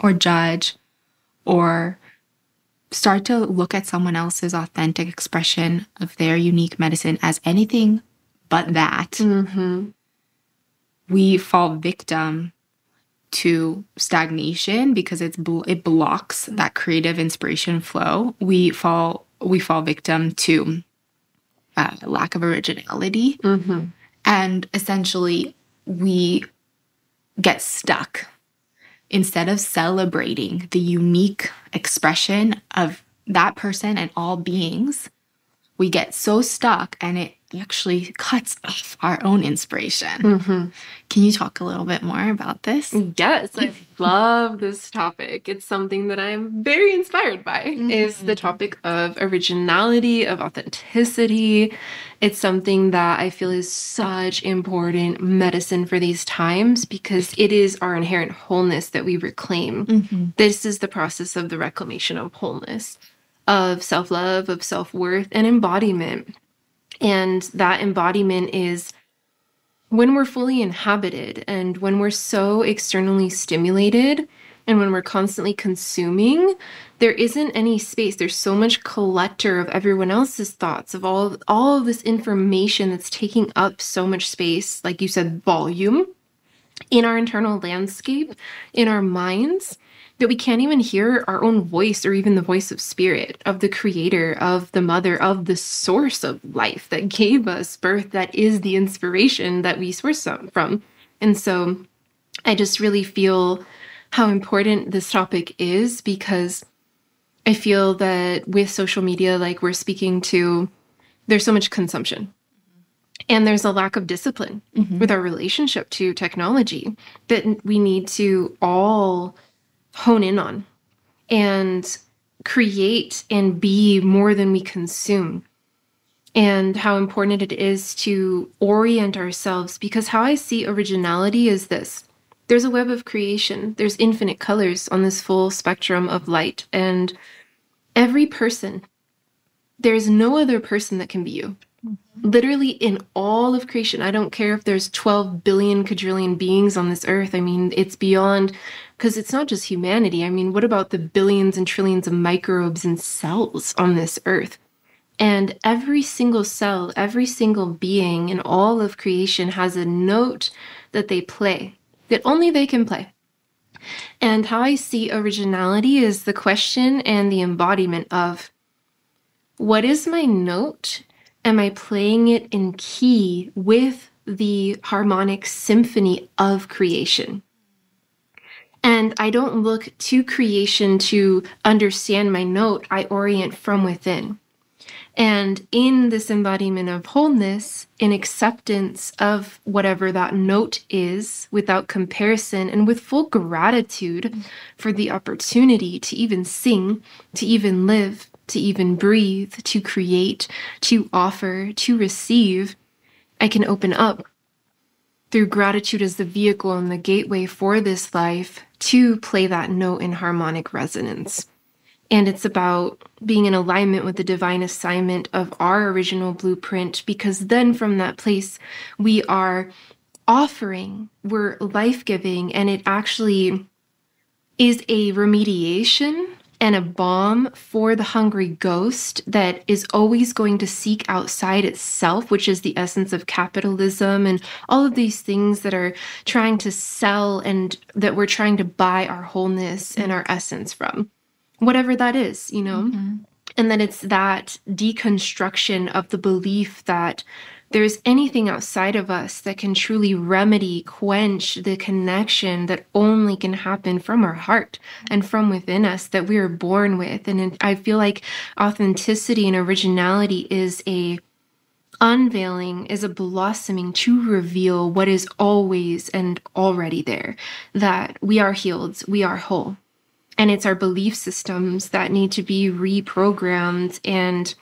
or judge or start to look at someone else's authentic expression of their unique medicine as anything but that, we fall victim to stagnation because it blocks that creative inspiration flow. We fall victim to lack of originality. And essentially, we get stuck. Instead of celebrating the unique expression of that person and all beings, we get so stuck and it actually cuts off our own inspiration. Can you talk a little bit more about this? Yes, I love this topic. It's something that I'm very inspired by, is the topic of originality, of authenticity. It's something that I feel is such important medicine for these times because it is our inherent wholeness that we reclaim. This is the process of the reclamation of wholeness, of self-love, of self-worth, and embodiment. And that embodiment is when we're fully inhabited and when we're so externally stimulated And when we're constantly consuming, there isn't any space. There's so much clutter of everyone else's thoughts, of all of this information that's taking up so much space, like you said, volume in our internal landscape, in our minds, that we can't even hear our own voice or even the voice of spirit, of the creator, of the mother, of the source of life that gave us birth, that is the inspiration that we source from. And so I just really feel how important this topic is, because I feel that with social media, like we're speaking to, there's so much consumption. And there's a lack of discipline with our relationship to technology that we need to all hone in on and create and be more than we consume. And how important it is to orient ourselves, because how I see originality is this. There's a web of creation. There's infinite colors on this full spectrum of light. And every person, there's no other person that can be you. Literally in all of creation. I don't care if there's 12 billion quadrillion beings on this earth. I mean, it's beyond, because it's not just humanity. I mean, what about the billions and trillions of microbes and cells on this earth? And every single cell, every single being in all of creation has a note that they play, that only they can play. And how I see originality is the question and the embodiment of, what is my note? Am I playing it in key with the harmonic symphony of creation? And I don't look to creation to understand my note. I orient from within. And in this embodiment of wholeness, in acceptance of whatever that note is, without comparison and with full gratitude for the opportunity to even sing, to even live, to even breathe, to create, to offer, to receive, I can open up through gratitude as the vehicle and the gateway for this life to play that note in harmonic resonance. And it's about being in alignment with the divine assignment of our original blueprint, because then from that place, we are offering, we're life-giving, and it actually is a remediation and a balm for the hungry ghost that is always going to seek outside itself, which is the essence of capitalism and all of these things that are trying to sell and that we're trying to buy our wholeness and our essence from. Whatever that is, you know? And then it's that deconstruction of the belief that there's anything outside of us that can truly remedy, quench the connection that only can happen from our heart and from within us that we are born with. And I feel like authenticity and originality is a unveiling, is a blossoming to reveal what is always and already there, that we are healed, we are whole. And it's our belief systems that need to be reprogrammed and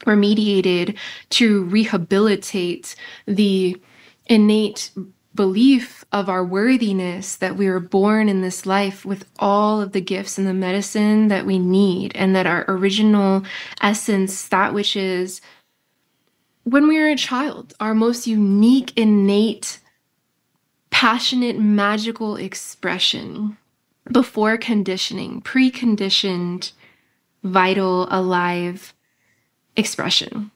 remediated to rehabilitate the innate belief of our worthiness, that we were born in this life with all of the gifts and the medicine that we need, and that our original essence, that which is when we were a child, our most unique, innate, passionate, magical expression, before conditioning, preconditioned, vital, alive expression.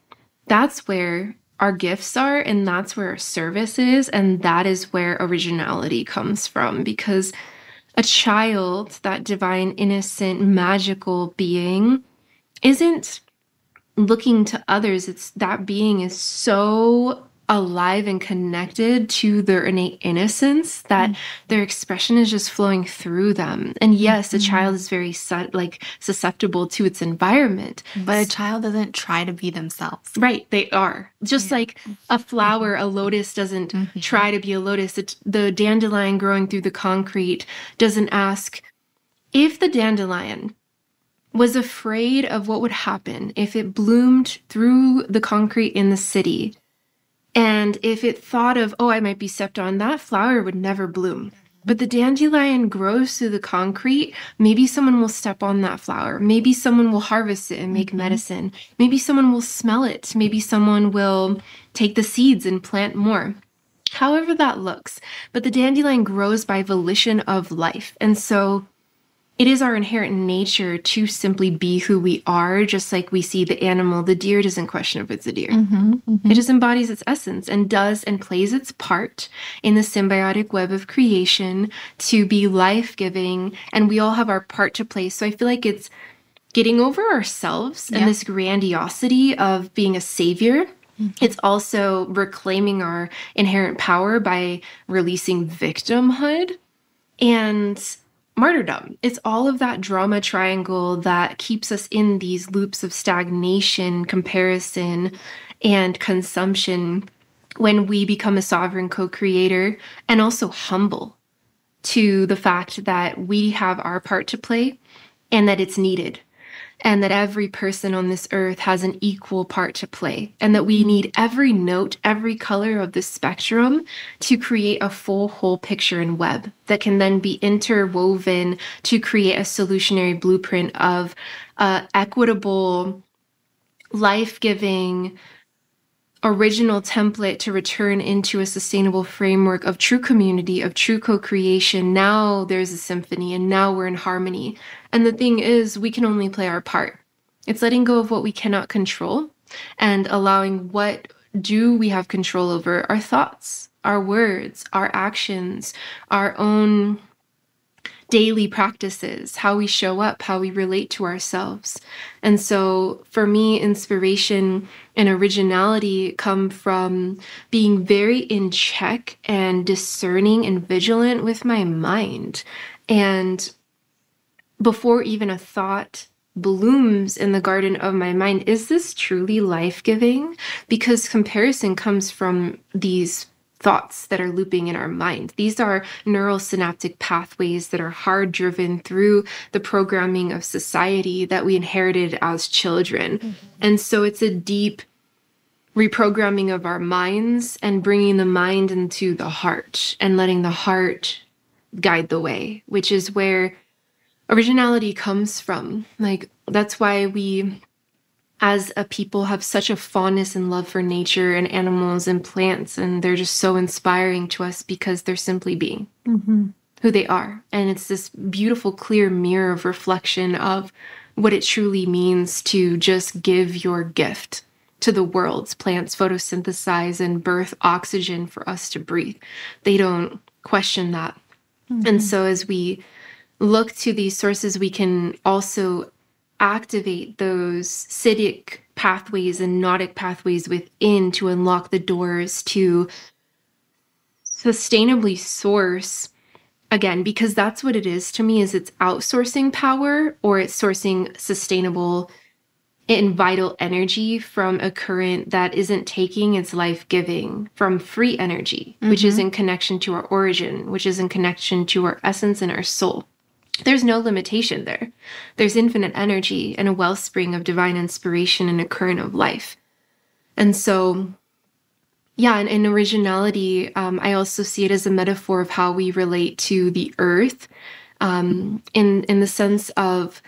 That's where our gifts are, and that's where our service is, and that is where originality comes from. Because a child, that divine, innocent, magical being, isn't looking to others. It's that being is so alive and connected to their innate innocence that their expression is just flowing through them. And yes, a child is very susceptible to its environment. But a child doesn't try to be themselves. Right, they are. Just like a flower, a lotus doesn't try to be a lotus. The dandelion growing through the concrete doesn't ask, if the dandelion was afraid of what would happen if it bloomed through the concrete in the city, and if it thought of, oh, I might be stepped on, that flower would never bloom. But the dandelion grows through the concrete. Maybe someone will step on that flower. Maybe someone will harvest it and make medicine. Maybe someone will smell it. Maybe someone will take the seeds and plant more. However that looks. But the dandelion grows by volition of life. And so it is our inherent nature to simply be who we are, just like we see the animal. The deer doesn't question if it's a deer. It just embodies its essence and does and plays its part in the symbiotic web of creation to be life-giving, and we all have our part to play. So I feel like it's getting over ourselves and this grandiosity of being a savior. It's also reclaiming our inherent power by releasing victimhood and martyrdom. It's all of that drama triangle that keeps us in these loops of stagnation, comparison, and consumption when we become a sovereign co-creator and also humble to the fact that we have our part to play and that it's needed. And that every person on this earth has an equal part to play, and that we need every note, every color of the spectrum to create a full, whole picture and web that can then be interwoven to create a solutionary blueprint of equitable, life-giving, original template to return into a sustainable framework of true community, of true co-creation. Now there's a symphony and now we're in harmony. And the thing is, we can only play our part. It's letting go of what we cannot control and allowing what do we have control over: our thoughts, our words, our actions, our own daily practices, how we show up, how we relate to ourselves. And so for me, inspiration and originality come from being very in check and discerning and vigilant with my mind. And before even a thought blooms in the garden of my mind, is this truly life-giving? Because comparison comes from these thoughts that are looping in our mind. These are neural synaptic pathways that are hard driven through the programming of society that we inherited as children. And so it's a deep reprogramming of our minds and bringing the mind into the heart and letting the heart guide the way, which is where originality comes from. Like, that's why we as a people have such a fondness and love for nature and animals and plants, and they're just so inspiring to us because they're simply being who they are. And it's this beautiful, clear mirror of reflection of what it truly means to just give your gift to the world. Plants photosynthesize and birth oxygen for us to breathe. They don't question that. And so as we look to these sources, we can also activate those Siddhic pathways and Gnostic pathways within to unlock the doors to sustainably source, again, because that's what it is to me, is it's outsourcing power, or it's sourcing sustainable and vital energy from a current that isn't taking its life-giving from free energy, which is in connection to our origin, which is in connection to our essence and our soul. There's no limitation there. There's infinite energy and a wellspring of divine inspiration and a current of life. And so, yeah, and in originality, I also see it as a metaphor of how we relate to the earth, in the sense of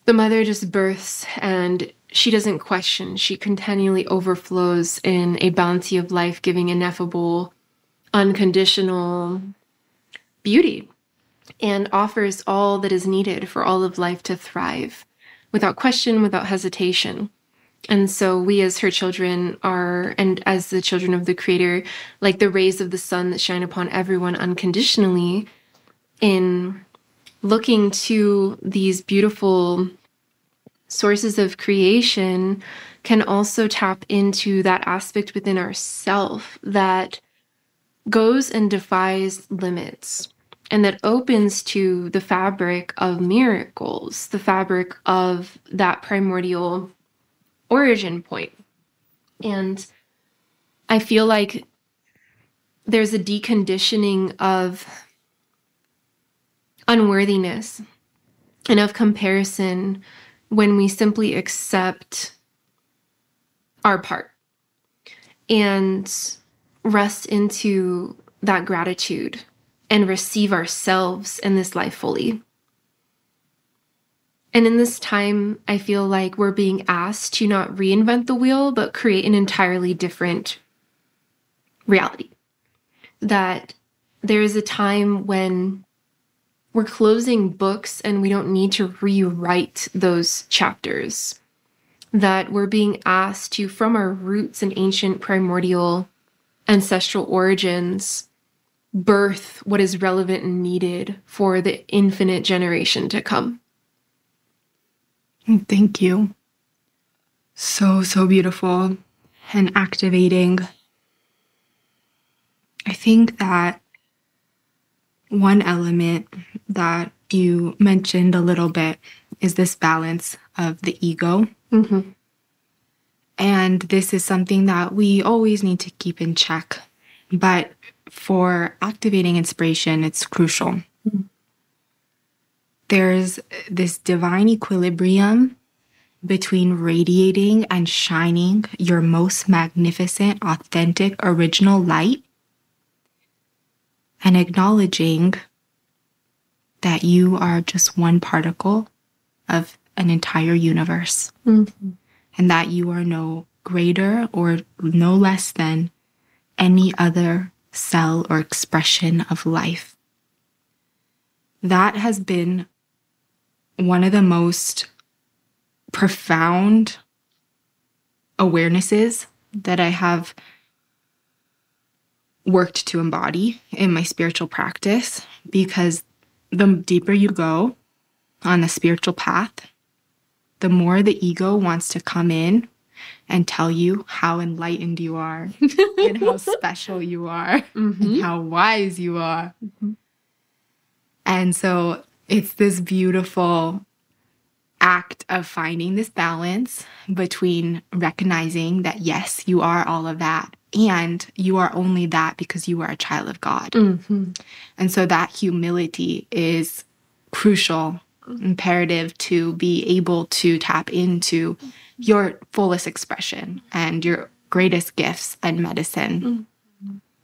the mother just births and she doesn't question. She continually overflows in a bounty of life-giving, ineffable, unconditional beauty, and offers all that is needed for all of life to thrive without question, without hesitation. And so we as her children are, and as the children of the Creator, like the rays of the sun that shine upon everyone unconditionally, in looking to these beautiful sources of creation, can also tap into that aspect within ourself that goes and defies limits, and that opens to the fabric of miracles, the fabric of that primordial origin point. And I feel like there's a deconditioning of unworthiness and of comparison when we simply accept our part and rest into that gratitude and receive ourselves in this life fully. And in this time, I feel like we're being asked to not reinvent the wheel, but create an entirely different reality. That there is a time when we're closing books and we don't need to rewrite those chapters. That we're being asked to, from our roots and ancient primordial ancestral origins, birth what is relevant and needed for the infinite generation to come. Thank you. So, so beautiful and activating. I think that one element that you mentioned a little bit is this balance of the ego. Mm-hmm. And this is something that we always need to keep in check. But for activating inspiration, it's crucial. Mm-hmm. There's this divine equilibrium between radiating and shining your most magnificent, authentic, original light and acknowledging that you are just one particle of an entire universe. Mm-hmm. And that you are no greater or no less than any other cell or expression of life. That has been one of the most profound awarenesses that I have worked to embody in my spiritual practice, because the deeper you go on the spiritual path, the more the ego wants to come in and tell you how enlightened you are and how special you are and how wise you are. And so it's this beautiful act of finding this balance between recognizing that, yes, you are all of that, and you are only that because you are a child of God. And so that humility is crucial, imperative to be able to tap into your fullest expression and your greatest gifts and medicine.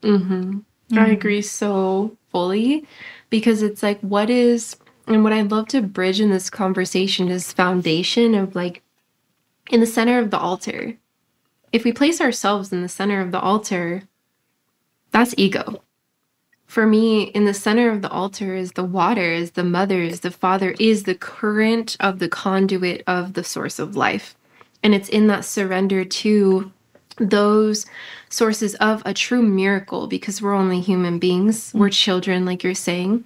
I agree so fully, because it's like, what is, and what I'd love to bridge in this conversation is foundation of, like, in the center of the altar. If we place ourselves in the center of the altar, that's ego. For me, in the center of the altar is the water, is the mother, is the father, is the current of the conduit of the source of life. And it's in that surrender to those sources of a true miracle, because we're only human beings. We're children, like you're saying.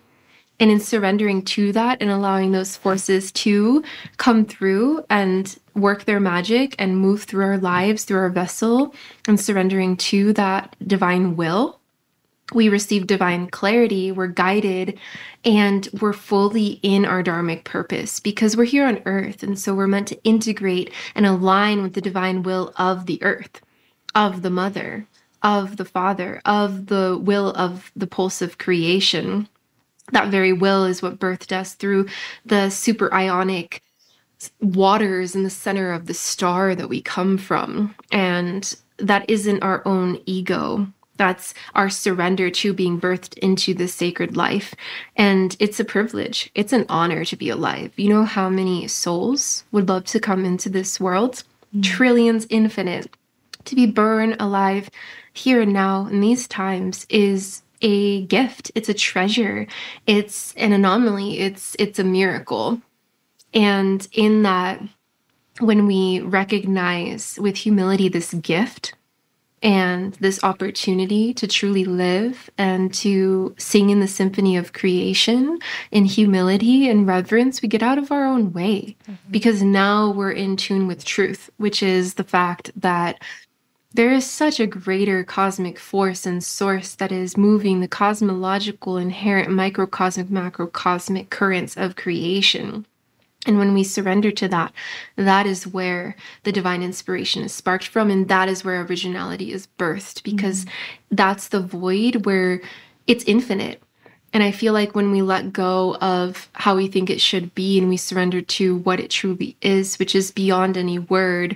And in surrendering to that and allowing those forces to come through and work their magic and move through our lives, through our vessel, and surrendering to that divine will, we receive divine clarity, we're guided, and we're fully in our dharmic purpose, because we're here on earth. And so we're meant to integrate and align with the divine will of the earth, of the mother, of the father, of the will of the pulse of creation. That very will is what birthed us through the super ionic waters in the center of the star that we come from. And that isn't our own ego. That's our surrender to being birthed into this sacred life. And it's a privilege. It's an honor to be alive. You know how many souls would love to come into this world? Trillions, infinite. To be born alive here and now in these times is a gift. It's a treasure. It's an anomaly. It's a miracle. And in that, when we recognize with humility this gift and this opportunity to truly live and to sing in the symphony of creation in humility and reverence, we get out of our own way, because now we're in tune with truth, which is the fact that there is such a greater cosmic force and source that is moving the cosmological, inherent microcosmic, macrocosmic currents of creation. And when we surrender to that, that is where the divine inspiration is sparked from. And that is where originality is birthed, because that's the void where it's infinite. And I feel like when we let go of how we think it should be and we surrender to what it truly is, which is beyond any word,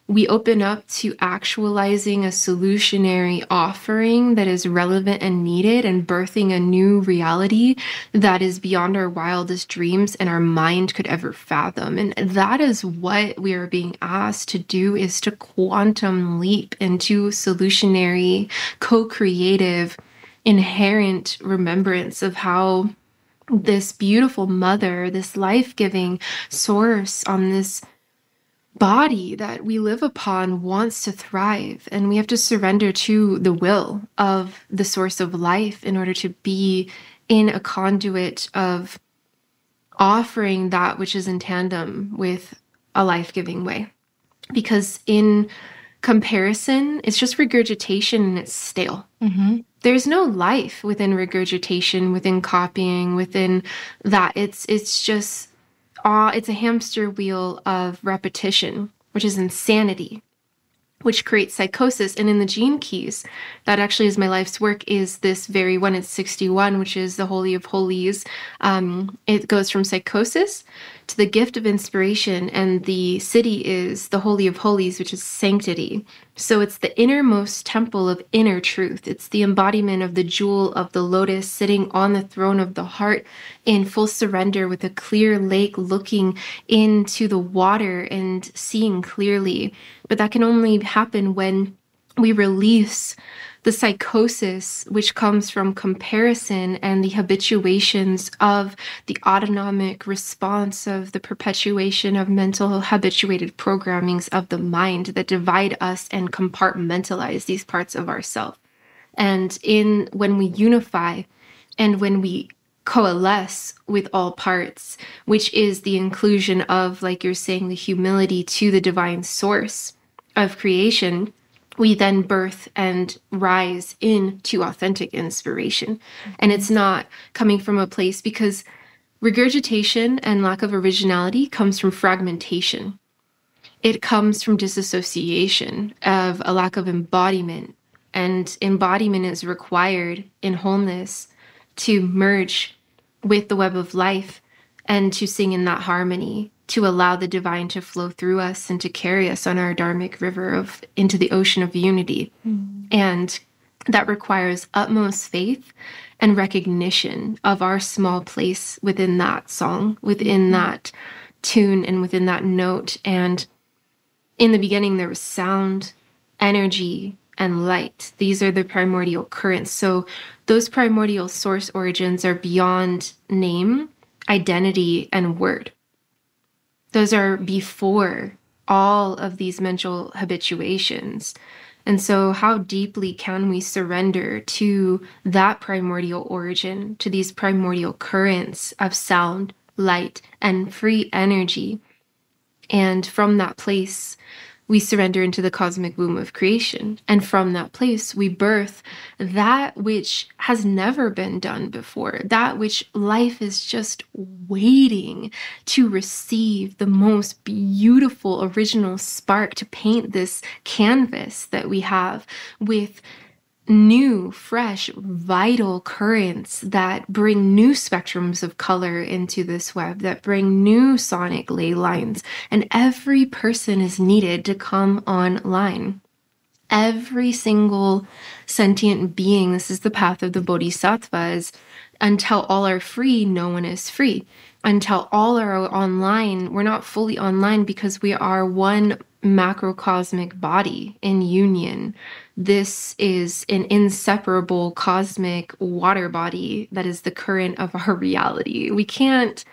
we open up to actualizing a solutionary offering that is relevant and needed, and birthing a new reality that is beyond our wildest dreams and our mind could ever fathom. And that is what we are being asked to do, is to quantum leap into solutionary, co-creative, inherent remembrance of how this beautiful mother, this life-giving source on this body that we live upon wants to thrive. And we have to surrender to the will of the source of life in order to be in a conduit of offering that which is in tandem with a life-giving way. Because in comparison, it's just regurgitation and it's stale. Mm-hmm. There's no life within regurgitation, within copying, within that. It's just it's a hamster wheel of repetition, which is insanity, which creates psychosis. And in the Gene Keys, that actually is my life's work, is this very one. It's 61, which is the Holy of Holies. It goes from psychosis to the gift of inspiration, and the city is the Holy of Holies, which is sanctity. So it's the innermost temple of inner truth. It's the embodiment of the jewel of the lotus sitting on the throne of the heart in full surrender with a clear lake looking into the water and seeing clearly. But that can only happen when we release the psychosis, which comes from comparison and the habituations of the autonomic response of the perpetuation of mental habituated programmings of the mind that divide us and compartmentalize these parts of ourself. And when we unify and when we coalesce with all parts, which is the inclusion of, like you're saying, the humility to the divine source of creation, we then birth and rise into authentic inspiration. And it's not coming from a place, because regurgitation and lack of originality comes from fragmentation. It comes from disassociation, of a lack of embodiment. And embodiment is required in wholeness to merge with the web of life and to sing in that harmony, to allow the divine to flow through us and to carry us on our dharmic river into the ocean of unity. And that requires utmost faith and recognition of our small place within that song, within that tune, and within that note. And in the beginning, there was sound, energy, and light. These are the primordial currents. So those primordial source origins are beyond name, identity, and word. Those are before all of these mental habituations. And so how deeply can we surrender to that primordial origin, to these primordial currents of sound, light, and free energy? And from that place, we surrender into the cosmic womb of creation. And from that place, we birth that which has never been done before, that which life is just waiting to receive, the most beautiful original spark to paint this canvas that we have with new, fresh, vital currents that bring new spectrums of color into this web, that bring new sonic ley lines. And every person is needed to come online. Every single sentient being, this is the path of the bodhisattvas. Until all are free, no one is free. Until all are online, we're not fully online, because we are one macrocosmic body in union. This is an inseparable cosmic water body that is the current of our reality. We can't.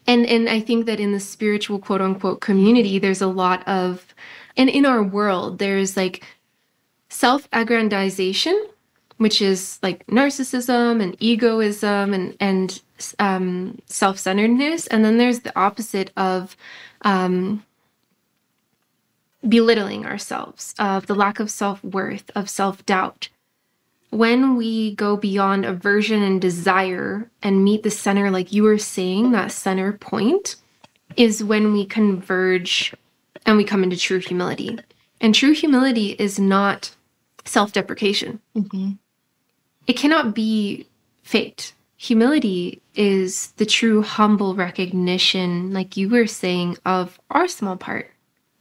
And I think that in the spiritual quote unquote community, there's a lot of, and in our world, there's like self-aggrandization, which is like narcissism and egoism and self-centeredness. And then there's the opposite of belittling ourselves, of the lack of self-worth, of self-doubt. When we go beyond aversion and desire and meet the center, like you were saying, that center point is when we converge and we come into true humility. And true humility is not self-deprecation. Mm-hmm. It cannot be faked. Humility is the true humble recognition, like you were saying, of our small part.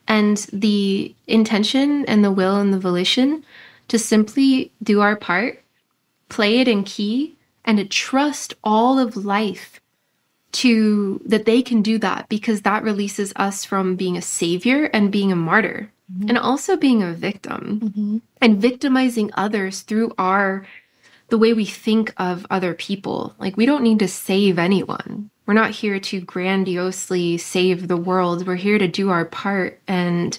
And the intention and the will and the volition to simply do our part, play it in key, and to trust all of life that they can do that, because that releases us from being a savior and being a martyr, and also being a victim, and victimizing others through the the way we think of other people. Like, we don't need to save anyone. We're not here to grandiosely save the world. We're here to do our part and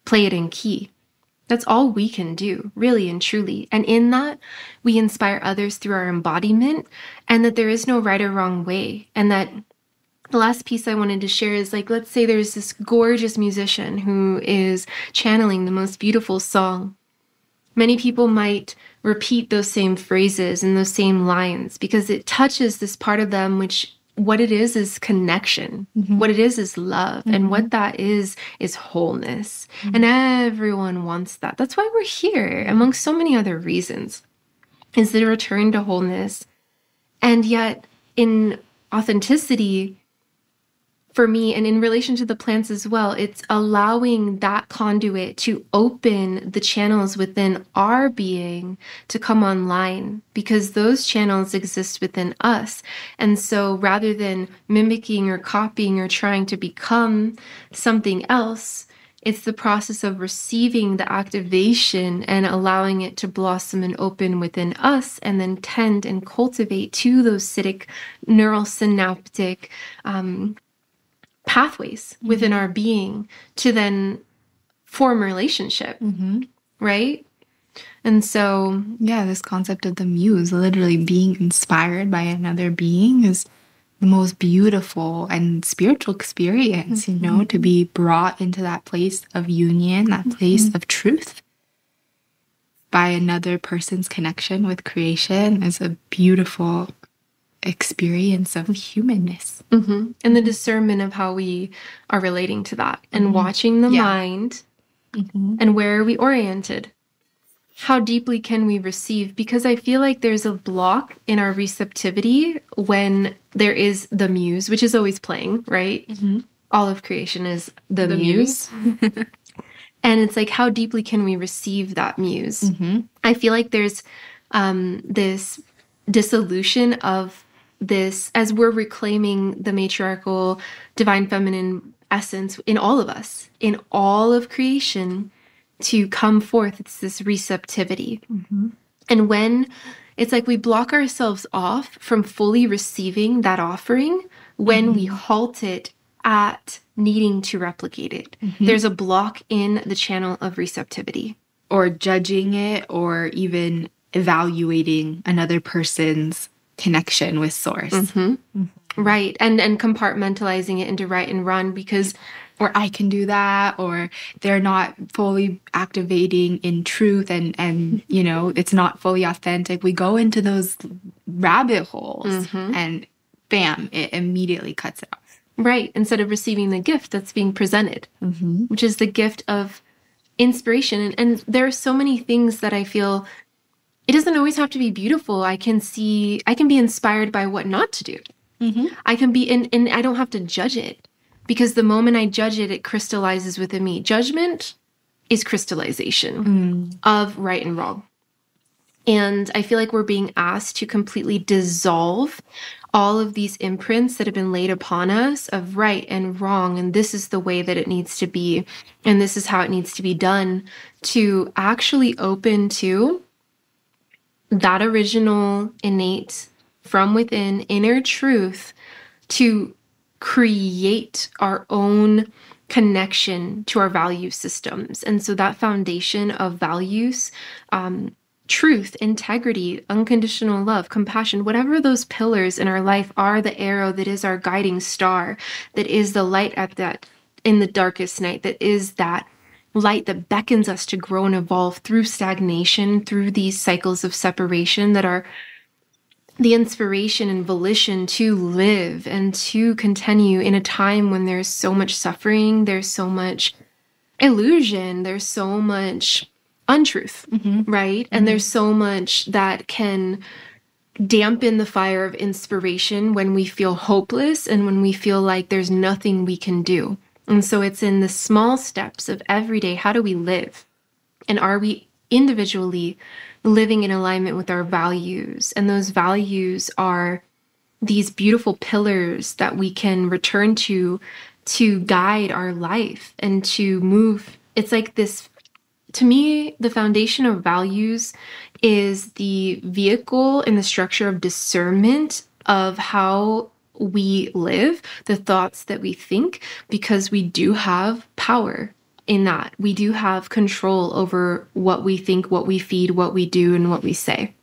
play it in key. That's all we can do, really and truly. And in that, we inspire others through our embodiment, and that there is no right or wrong way. And that the last piece I wanted to share is, like, let's say there's this gorgeous musician who is channeling the most beautiful song. Many people might repeat those same phrases and those same lines because it touches this part of them, which what it is connection. Mm-hmm. What it is love. Mm-hmm. And what that is wholeness. Mm-hmm. And everyone wants that. That's why we're here, amongst so many other reasons, is the return to wholeness. And yet, in authenticity, for me, and in relation to the plants as well, it's allowing that conduit to open the channels within our being to come online, because those channels exist within us. And so rather than mimicking or copying or trying to become something else, it's the process of receiving the activation and allowing it to blossom and open within us, and then tend and cultivate to those acidic neural synaptic pathways within our being to then form a relationship, right? And so, yeah, this concept of the muse, literally being inspired by another being, is the most beautiful and spiritual experience, you know, to be brought into that place of union, that place of truth by another person's connection with creation is a beautiful experience of humanness. And the discernment of how we are relating to that, and watching the mind, and where are we oriented? How deeply can we receive? Because I feel like there's a block in our receptivity when there is the muse, which is always playing, right? All of creation is the muse. And it's like, how deeply can we receive that muse? I feel like there's this dissolution of this as we're reclaiming the matriarchal divine feminine essence in all of us, in all of creation, to come forth. It's this receptivity. And when it's like we block ourselves off from fully receiving that offering, when we halt it at needing to replicate it, there's a block in the channel of receptivity. Or judging it, or even evaluating another person's connection with source. Right. And compartmentalizing it into right and wrong, because or I can do that, or they're not fully activating in truth, and you know, it's not fully authentic. We go into those rabbit holes and bam, it immediately cuts it off. Right. Instead of receiving the gift that's being presented, which is the gift of inspiration. And there are so many things that I feel it doesn't always have to be beautiful. I can be inspired by what not to do. I can be, and I don't have to judge it, because the moment I judge it, it crystallizes within me. Judgment is crystallization of right and wrong. And I feel like we're being asked to completely dissolve all of these imprints that have been laid upon us of right and wrong, and this is the way that it needs to be, and this is how it needs to be done, to actually open to that original, innate, from within, inner truth, to create our own connection to our value systems. And so that foundation of values, truth, integrity, unconditional love, compassion, whatever those pillars in our life are, the arrow that is our guiding star, that is the light at that in the darkest night, that is that light that beckons us to grow and evolve through stagnation, through these cycles of separation that are the inspiration and volition to live and to continue in a time when there's so much suffering, there's so much illusion, there's so much untruth, right? And there's so much that can dampen the fire of inspiration when we feel hopeless and when we feel like there's nothing we can do. And so it's in the small steps of every day. How do we live? And are we individually living in alignment with our values? And those values are these beautiful pillars that we can return to guide our life and to move. It's like this to me, the foundation of values is the vehicle and the structure of discernment of how we live, the thoughts that we think, because we do have power in that. We do have control over what we think, what we feed, what we do, and what we say.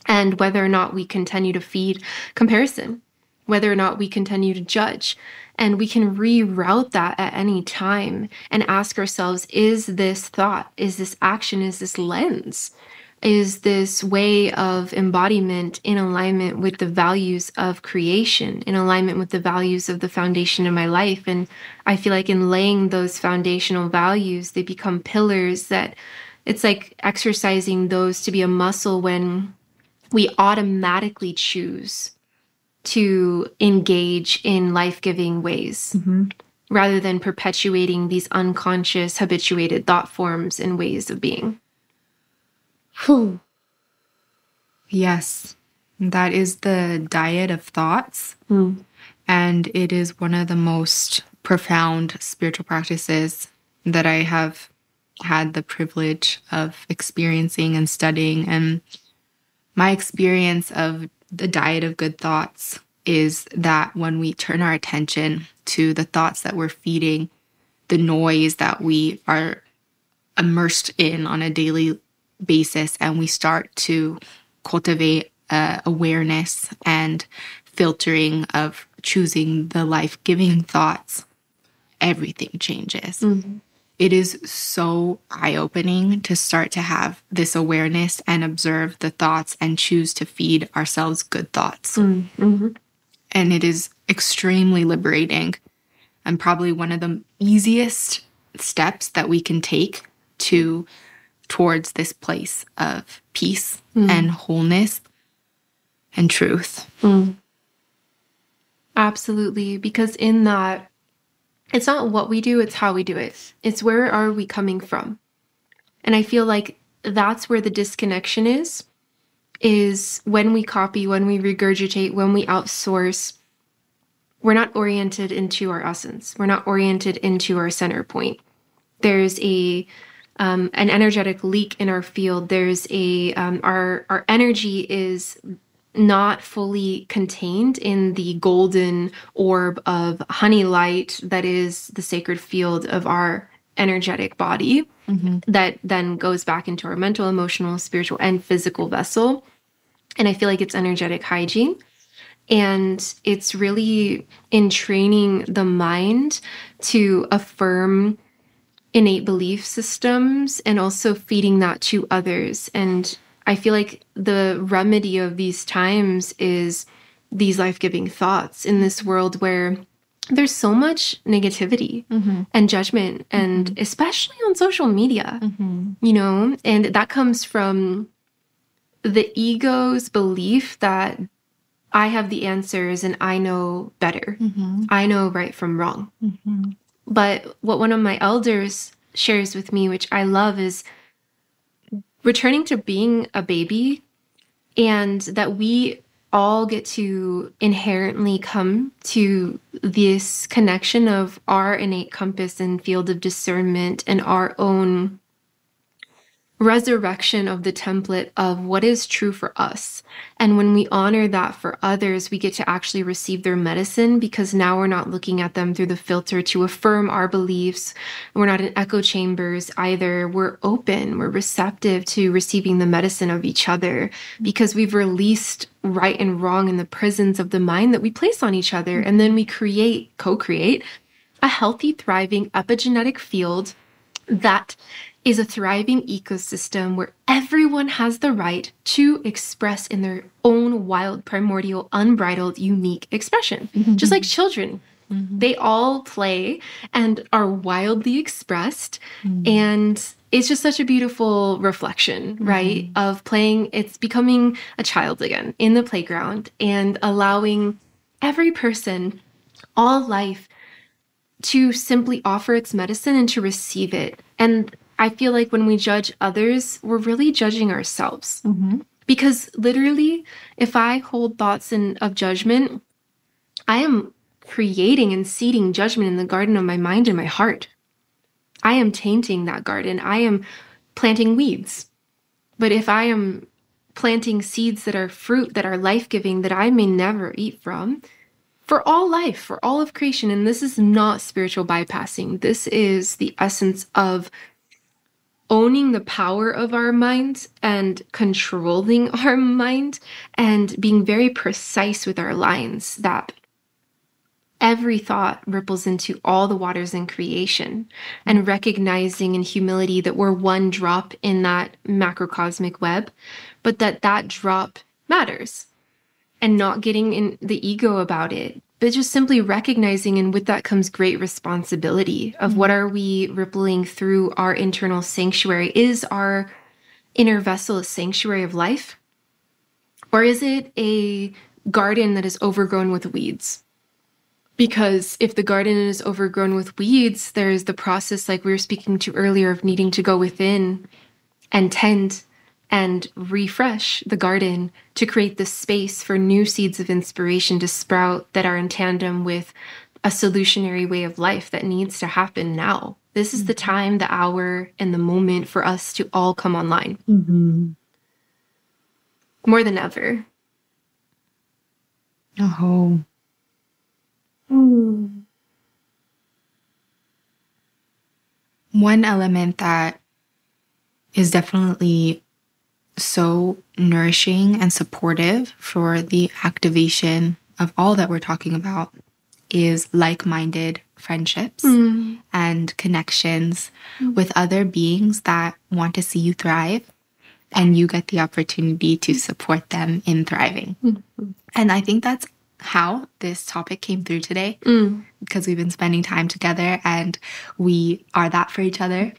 And whether or not we continue to feed comparison, whether or not we continue to judge. And we can reroute that at any time and ask ourselves, is this thought, is this action, is this lens, is this way of embodiment in alignment with the values of creation, in alignment with the values of the foundation of my life? And I feel like in laying those foundational values, they become pillars that it's like exercising those to be a muscle when we automatically choose to engage in life-giving ways rather than perpetuating these unconscious, habituated thought forms and ways of being. Yes, that is the diet of thoughts. And it is one of the most profound spiritual practices that I have had the privilege of experiencing and studying. And my experience of the diet of good thoughts is that when we turn our attention to the thoughts that we're feeding, the noise that we are immersed in on a daily basis, and we start to cultivate awareness and filtering of choosing the life-giving thoughts, everything changes. It is so eye-opening to start to have this awareness and observe the thoughts and choose to feed ourselves good thoughts. And it is extremely liberating and probably one of the easiest steps that we can take towards this place of peace and wholeness and truth. Absolutely. Because in that, it's not what we do, it's how we do it. It's where are we coming from? And I feel like that's where the disconnection is when we copy, when we regurgitate, when we outsource, we're not oriented into our essence. We're not oriented into our center point. There's an energetic leak in our field. There's our energy is not fully contained in the golden orb of honey light that is the sacred field of our energetic body that then goes back into our mental, emotional, spiritual, and physical vessel. And I feel like it's energetic hygiene. And it's really in training the mind to affirm innate belief systems and also feeding that to others. And I feel like the remedy of these times is these life-giving thoughts in this world where there's so much negativity and judgment, and especially on social media, you know, and that comes from the ego's belief that I have the answers and I know better. I know right from wrong. But what one of my elders shares with me, which I love, is returning to being a baby, and that we all get to inherently come to this connection of our innate compass and field of discernment and our own resurrection of the template of what is true for us. And when we honor that for others, we get to actually receive their medicine, because now we're not looking at them through the filter to affirm our beliefs. We're not in echo chambers either. We're open, we're receptive to receiving the medicine of each other, because we've released right and wrong in the prisons of the mind that we place on each other. And then we co-create a healthy, thriving epigenetic field that is a thriving ecosystem where everyone has the right to express in their own wild, primordial, unbridled, unique expression. Just like children. They all play and are wildly expressed. And it's just such a beautiful reflection, right? Of playing, it's becoming a child again in the playground and allowing every person, all life, to simply offer its medicine and to receive it. And I feel like when we judge others, we're really judging ourselves. Because literally, if I hold thoughts of judgment, I am creating and seeding judgment in the garden of my mind and my heart. I am tainting that garden. I am planting weeds. But if I am planting seeds that are fruit, that are life-giving, that I may never eat from, for all life, for all of creation, and this is not spiritual bypassing. This is the essence of owning the power of our mind and controlling our mind and being very precise with our lines, that every thought ripples into all the waters in creation, and recognizing in humility that we're one drop in that macrocosmic web, but that drop matters, and not getting in the ego about it, but just simply recognizing, and with that comes great responsibility of what are we rippling through our internal sanctuary. Is our inner vessel a sanctuary of life? Or is it a garden that is overgrown with weeds? Because if the garden is overgrown with weeds, there's the process, like we were speaking to earlier, of needing to go within and tend and refresh the garden to create the space for new seeds of inspiration to sprout that are in tandem with a solutionary way of life that needs to happen now. This is the time, the hour, and the moment for us to all come online. More than ever. Oh. One element that is definitely so nourishing and supportive for the activation of all that we're talking about is like-minded friendships and connections with other beings that want to see you thrive, and you get the opportunity to support them in thriving. And I think that's how this topic came through today, because we've been spending time together and we are that for each other.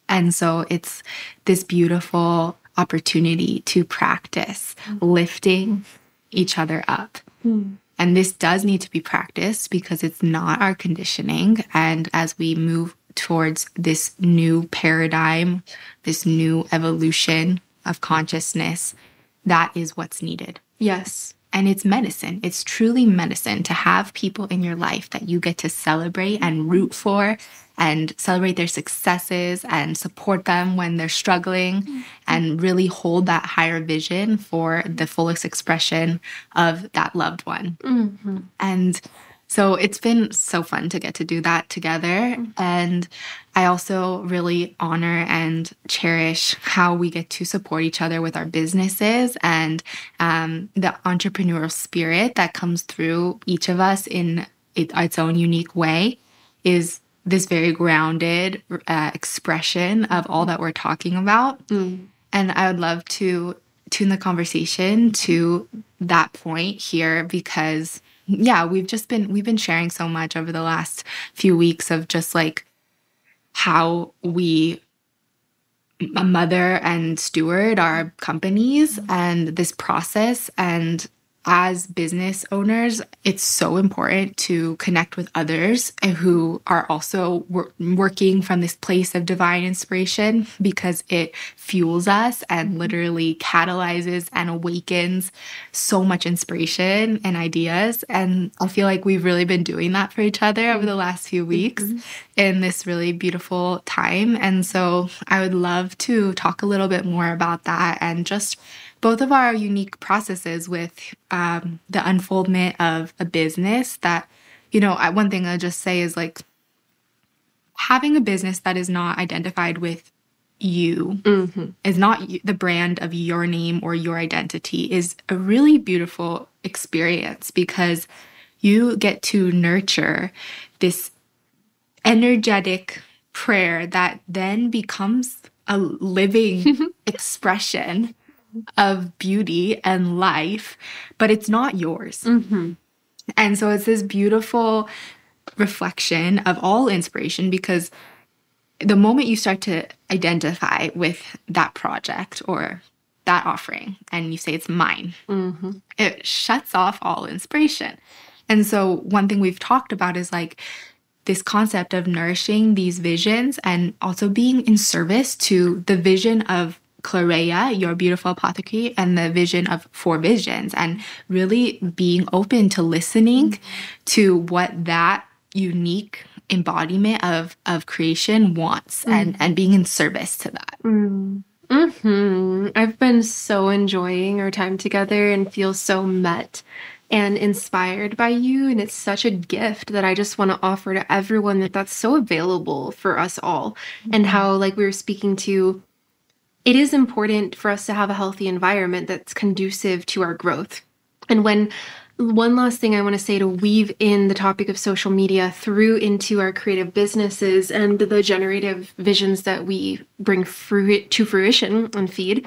And so it's this beautiful opportunity to practice lifting each other up. And this does need to be practiced because it's not our conditioning. And as we move towards this new paradigm, this new evolution of consciousness, that is what's needed. Yes. And it's medicine. It's truly medicine to have people in your life that you get to celebrate and root for and celebrate their successes and support them when they're struggling and really hold that higher vision for the fullest expression of that loved one. And so it's been so fun to get to do that together. And I also really honor and cherish how we get to support each other with our businesses, and the entrepreneurial spirit that comes through each of us in its own unique way is this very grounded expression of all that we're talking about. And I would love to tune the conversation to that point here, because we've been sharing so much over the last few weeks of just like how we mother and steward our companies and this process. And as business owners, it's so important to connect with others who are also working from this place of divine inspiration, because it fuels us and literally catalyzes and awakens so much inspiration and ideas. And I feel like we've really been doing that for each other over the last few weeks in this really beautiful time. And so I would love to talk a little bit more about that and just both of our unique processes with the unfoldment of a business that, one thing I'll just say is like having a business that is not identified with you, is not the brand of your name or your identity, is a really beautiful experience, because you get to nurture this energetic prayer that then becomes a living expression of beauty and life, but it's not yours. And so it's this beautiful reflection of all inspiration, because the moment you start to identify with that project or that offering and you say it's mine, it shuts off all inspiration. And so one thing we've talked about is like this concept of nourishing these visions and also being in service to the vision of Clarea, your beautiful apothecary, and the vision of Four Visions, and really being open to listening to what that unique embodiment of creation wants and being in service to that. I've been so enjoying our time together and feel so met and inspired by you. And it's such a gift that I just want to offer to everyone that that's so available for us all. And how, like we were speaking to, it is important for us to have a healthy environment that's conducive to our growth. And one last thing I want to say to weave in the topic of social media through into our creative businesses and the generative visions that we bring to fruition and feed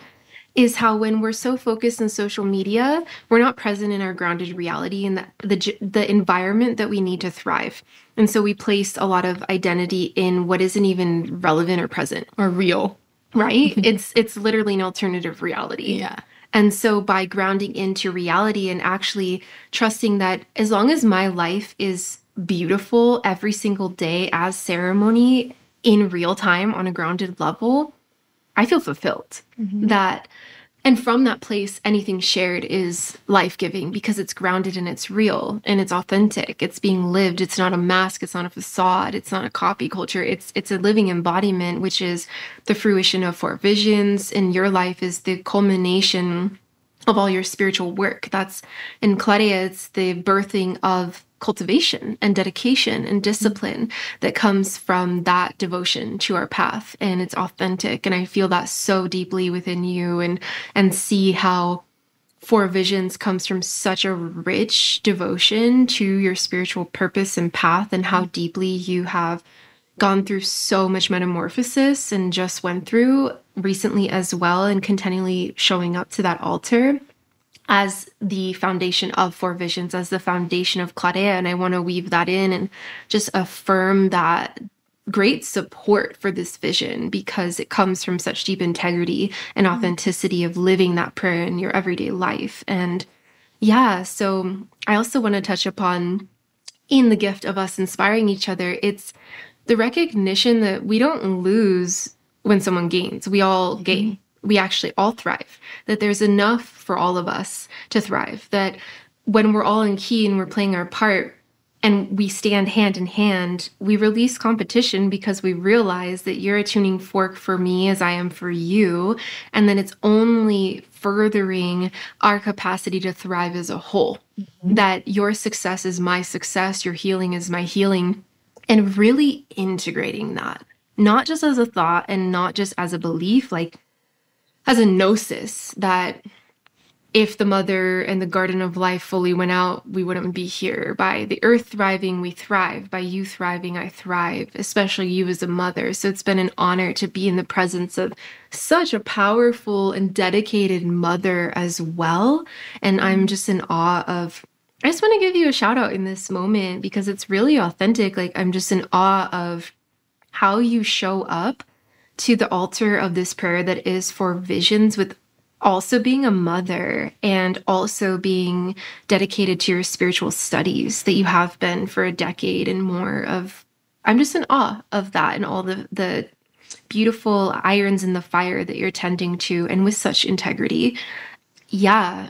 is how when we're so focused on social media, we're not present in our grounded reality and the environment that we need to thrive. And so we place a lot of identity in what isn't even relevant or present or real, right? It's literally an alternative reality. Yeah. And so by grounding into reality and actually trusting that as long as my life is beautiful every single day as ceremony in real time on a grounded level, I feel fulfilled. And from that place, anything shared is life-giving because it's grounded and it's real and it's authentic. It's being lived. It's not a mask. It's not a facade. It's not a copy culture. It's a living embodiment, which is the fruition of 4 visions. And your life is the culmination of all your spiritual work. That's in Claudia, it's the birthing of cultivation and dedication and discipline that comes from that devotion to our path, and it's authentic. And I feel that so deeply within you, and see how 4 Visions comes from such a rich devotion to your spiritual purpose and path, and how deeply you have gone through so much metamorphosis and just went through recently as well, and continually showing up to that altar as the foundation of 4 Visions, as the foundation of Claudia. And I want to weave that in and just affirm that great support for this vision, because it comes from such deep integrity and authenticity of living that prayer in your everyday life. And yeah, so I also want to touch upon, in the gift of us inspiring each other, it's the recognition that we don't lose when someone gains. We all gain. We actually all thrive, that there's enough for all of us to thrive, that when we're all in key and we're playing our part and we stand hand in hand, we release competition because we realize that you're a tuning fork for me as I am for you. And then it's only furthering our capacity to thrive as a whole, that your success is my success, your healing is my healing, and really integrating that, not just as a thought and not just as a belief, like as a gnosis, that if the mother and the garden of life fully went out, we wouldn't be here. By the earth thriving, we thrive. By you thriving, I thrive, especially you as a mother. So it's been an honor to be in the presence of such a powerful and dedicated mother as well. And I'm just in awe of, I just want to give you a shout out in this moment because it's really authentic. Like, I'm just in awe of how you show up to the altar of this prayer that is 4 Visions, with also being a mother and also being dedicated to your spiritual studies that you have been for a decade and more of. I'm just in awe of that and all the beautiful irons in the fire that you're tending to, and with such integrity. Yeah.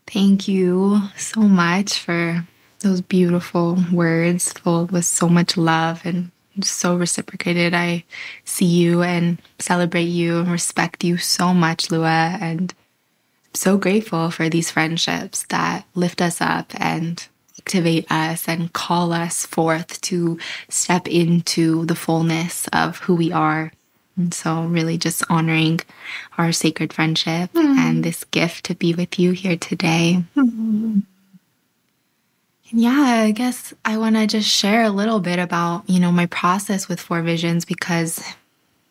Thank you so much for those beautiful words filled with so much love and so reciprocated. I see you and celebrate you and respect you so much, Lua, and I'm so grateful for these friendships that lift us up and activate us and call us forth to step into the fullness of who we are. And so really just honoring our sacred friendship and this gift to be with you here today. Yeah, I guess I want to just share a little bit about, my process with 4 Visions, because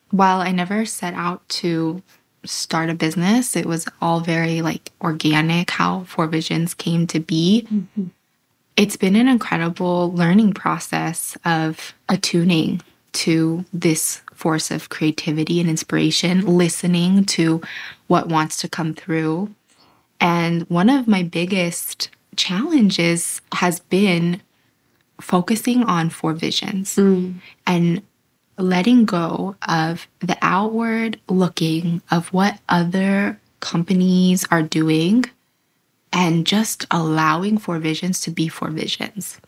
while I never set out to start a business, it was all very organic how 4 Visions came to be. It's been an incredible learning process of attuning to this force of creativity and inspiration, listening to what wants to come through. And one of my biggest challenges has been focusing on 4 Visions and letting go of the outward looking of what other companies are doing and just allowing 4 Visions to be 4 Visions.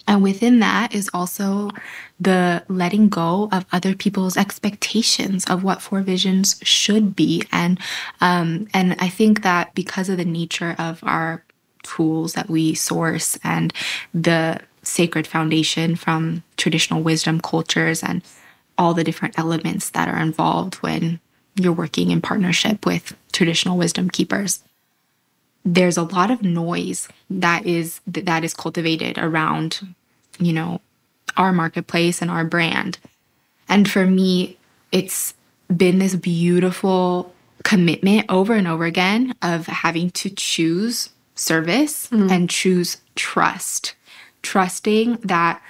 And within that is also the letting go of other people's expectations of what Four Visions should be. And I think that because of the nature of our tools that we source and the sacred foundation from traditional wisdom cultures and all the different elements that are involved when you're working in partnership with traditional wisdom keepers, there's a lot of noise that is cultivated around, our marketplace and our brand. And for me, it's been this beautiful commitment over and over again of having to choose service and choose trust, trusting that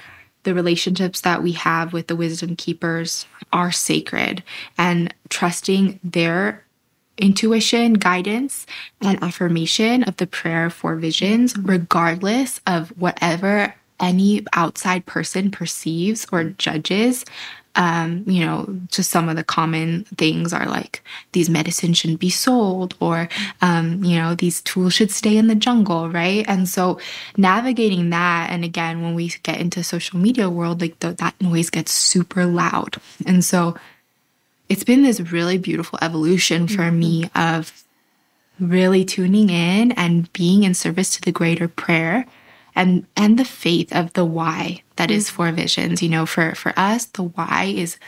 the relationships that we have with the wisdom keepers are sacred, and trusting their intuition, guidance, and affirmation of the prayer for visions, regardless of whatever any outside person perceives or judges. Just some of the common things are like these medicines shouldn't be sold, or, these tools should stay in the jungle, right? And so navigating that, and again, when we get into social media world, like that noise gets super loud. And so it's been this really beautiful evolution for me of really tuning in and being in service to the greater prayer and the faith of the why that is Four Visions. For us, the why is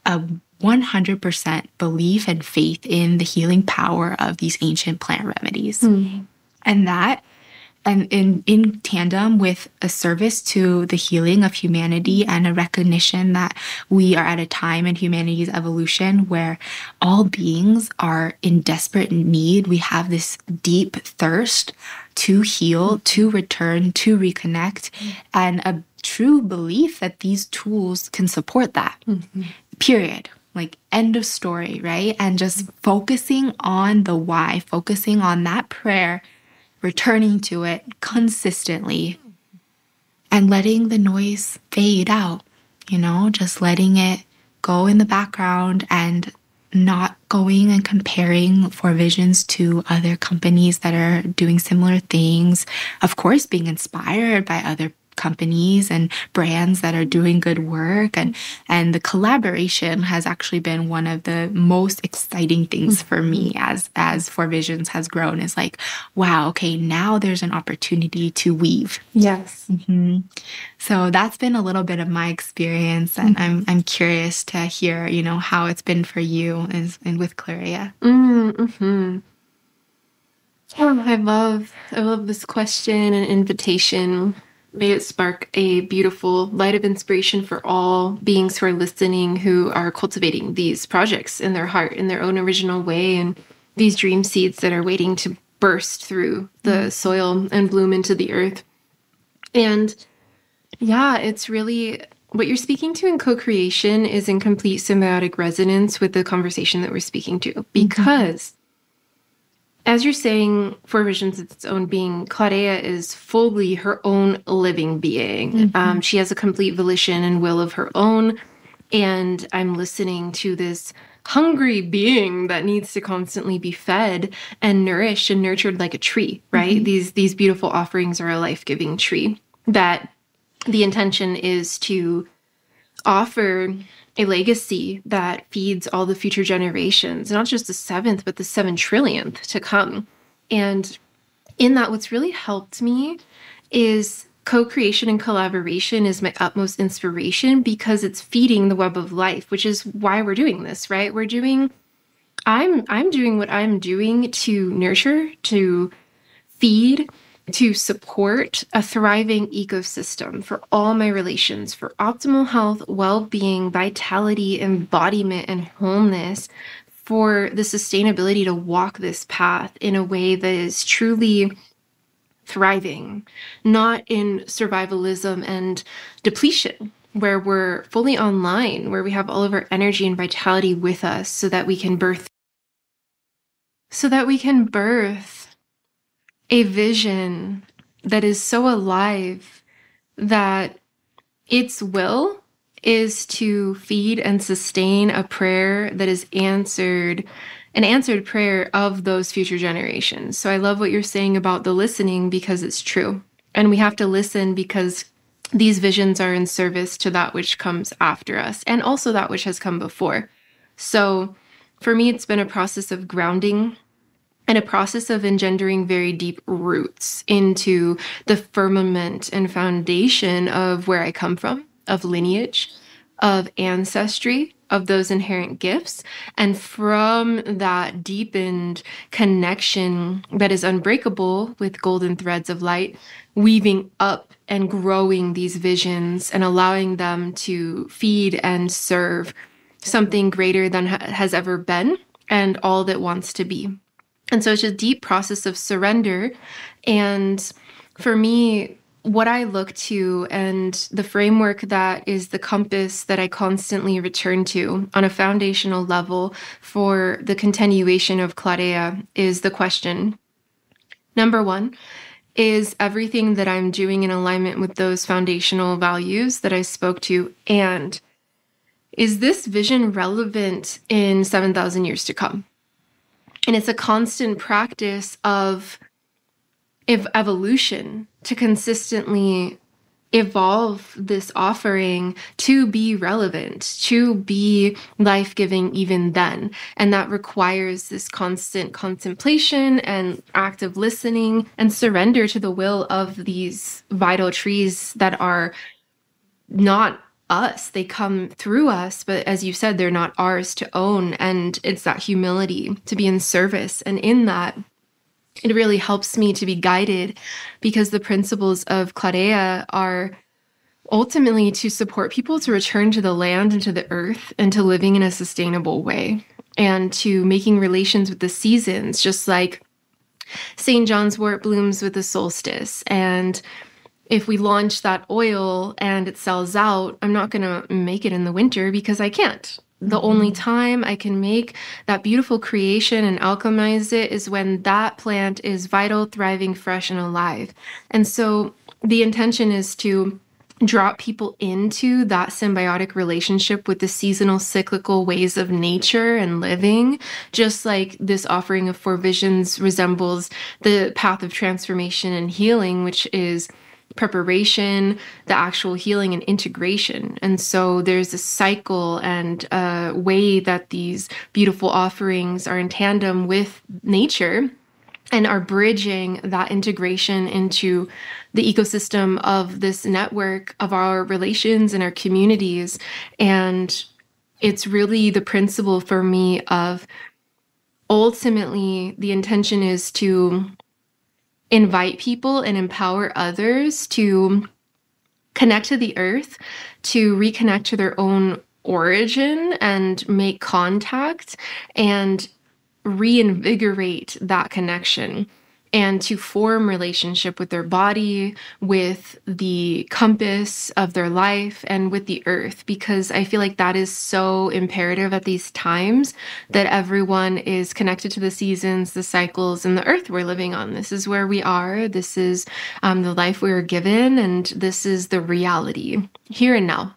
a 100% belief and faith in the healing power of these ancient plant remedies. And that, and in tandem with a service to the healing of humanity and a recognition that we are at a time in humanity's evolution where all beings are in desperate need. We have this deep thirst to heal, to return, to reconnect, and a true belief that these tools can support that. Period. Like, end of story, right? And just focusing on the why, focusing on that prayer, returning to it consistently, and letting the noise fade out, just letting it go in the background and not going and comparing Four Visions to other companies that are doing similar things. Of course, being inspired by other companies and brands that are doing good work, and the collaboration has actually been one of the most exciting things for me as Four Visions has grown. Is like, wow, okay, now there's an opportunity to weave. Yes. So that's been a little bit of my experience, and I'm curious to hear how it's been for you and with Claria. I love this question and invitation. May it spark a beautiful light of inspiration for all beings who are listening, who are cultivating these projects in their heart in their own original way, and these dream seeds that are waiting to burst through the soil and bloom into the earth. And yeah, it's really what you're speaking to in co-creation is in complete symbiotic resonance with the conversation that we're speaking to, because as you're saying, Four Visions is its own being, Claudia is fully her own living being. She has a complete volition and will of her own. And I'm listening to this hungry being that needs to constantly be fed and nourished and nurtured like a tree, right? These beautiful offerings are a life-giving tree that the intention is to offer a legacy that feeds all the future generations, not just the 7th, but the 7 trillionth to come. And in that, what's really helped me is co-creation and collaboration is my utmost inspiration, because it's feeding the web of life, which is why we're doing this, right? I'm doing what I'm doing to nurture, to feed, to support a thriving ecosystem for all my relations, for optimal health, well-being, vitality, embodiment, and wholeness, for the sustainability to walk this path in a way that is truly thriving, not in survivalism and depletion, where we're fully online, where we have all of our energy and vitality with us so that we can birth a vision that is so alive that its will is to feed and sustain a prayer that is an answered prayer of those future generations. So I love what you're saying about the listening, because it's true. And we have to listen because these visions are in service to that which comes after us and also that which has come before. So for me, it's been a process of grounding and a process of engendering very deep roots into the firmament and foundation of where I come from, of lineage, of ancestry, of those inherent gifts. And from that deepened connection that is unbreakable with golden threads of light, weaving up and growing these visions and allowing them to feed and serve something greater than has ever been and all that wants to be. And so it's a deep process of surrender. And for me, what I look to and the framework that is the compass that I constantly return to on a foundational level for the continuation of Clarea is the question. Number one, is everything that I'm doing in alignment with those foundational values that I spoke to? And is this vision relevant in 7,000 years to come? And it's a constant practice of evolution to consistently evolve this offering to be relevant, to be life-giving even then. And that requires this constant contemplation and active listening and surrender to the will of these vital trees that are not us. They come through us, but as you said, they're not ours to own. And it's that humility to be in service. And in that, it really helps me to be guided because the principles of Clarea are ultimately to support people to return to the land and to the earth and to living in a sustainable way and to making relations with the seasons, just like St. John's wort blooms with the solstice. And if we launch that oil and it sells out, I'm not going to make it in the winter because I can't. The only time I can make that beautiful creation and alchemize it is when that plant is vital, thriving, fresh, and alive. And so the intention is to drop people into that symbiotic relationship with the seasonal cyclical ways of nature and living, just like this offering of 4 visions resembles the path of transformation and healing, which is preparation, the actual healing and integration. And so there's a cycle and a way that these beautiful offerings are in tandem with nature and are bridging that integration into the ecosystem of this network of our relations and our communities. And it's really the principle for me of ultimately the intention is to invite people and empower others to connect to the earth, to reconnect to their own origin and make contact and reinvigorate that connection and to form relationship with their body, with the compass of their life, and with the earth, because I feel like that is so imperative at these times that everyone is connected to the seasons, the cycles, and the earth we're living on. This is where we are. This is the life we were given, and this is the reality here and now.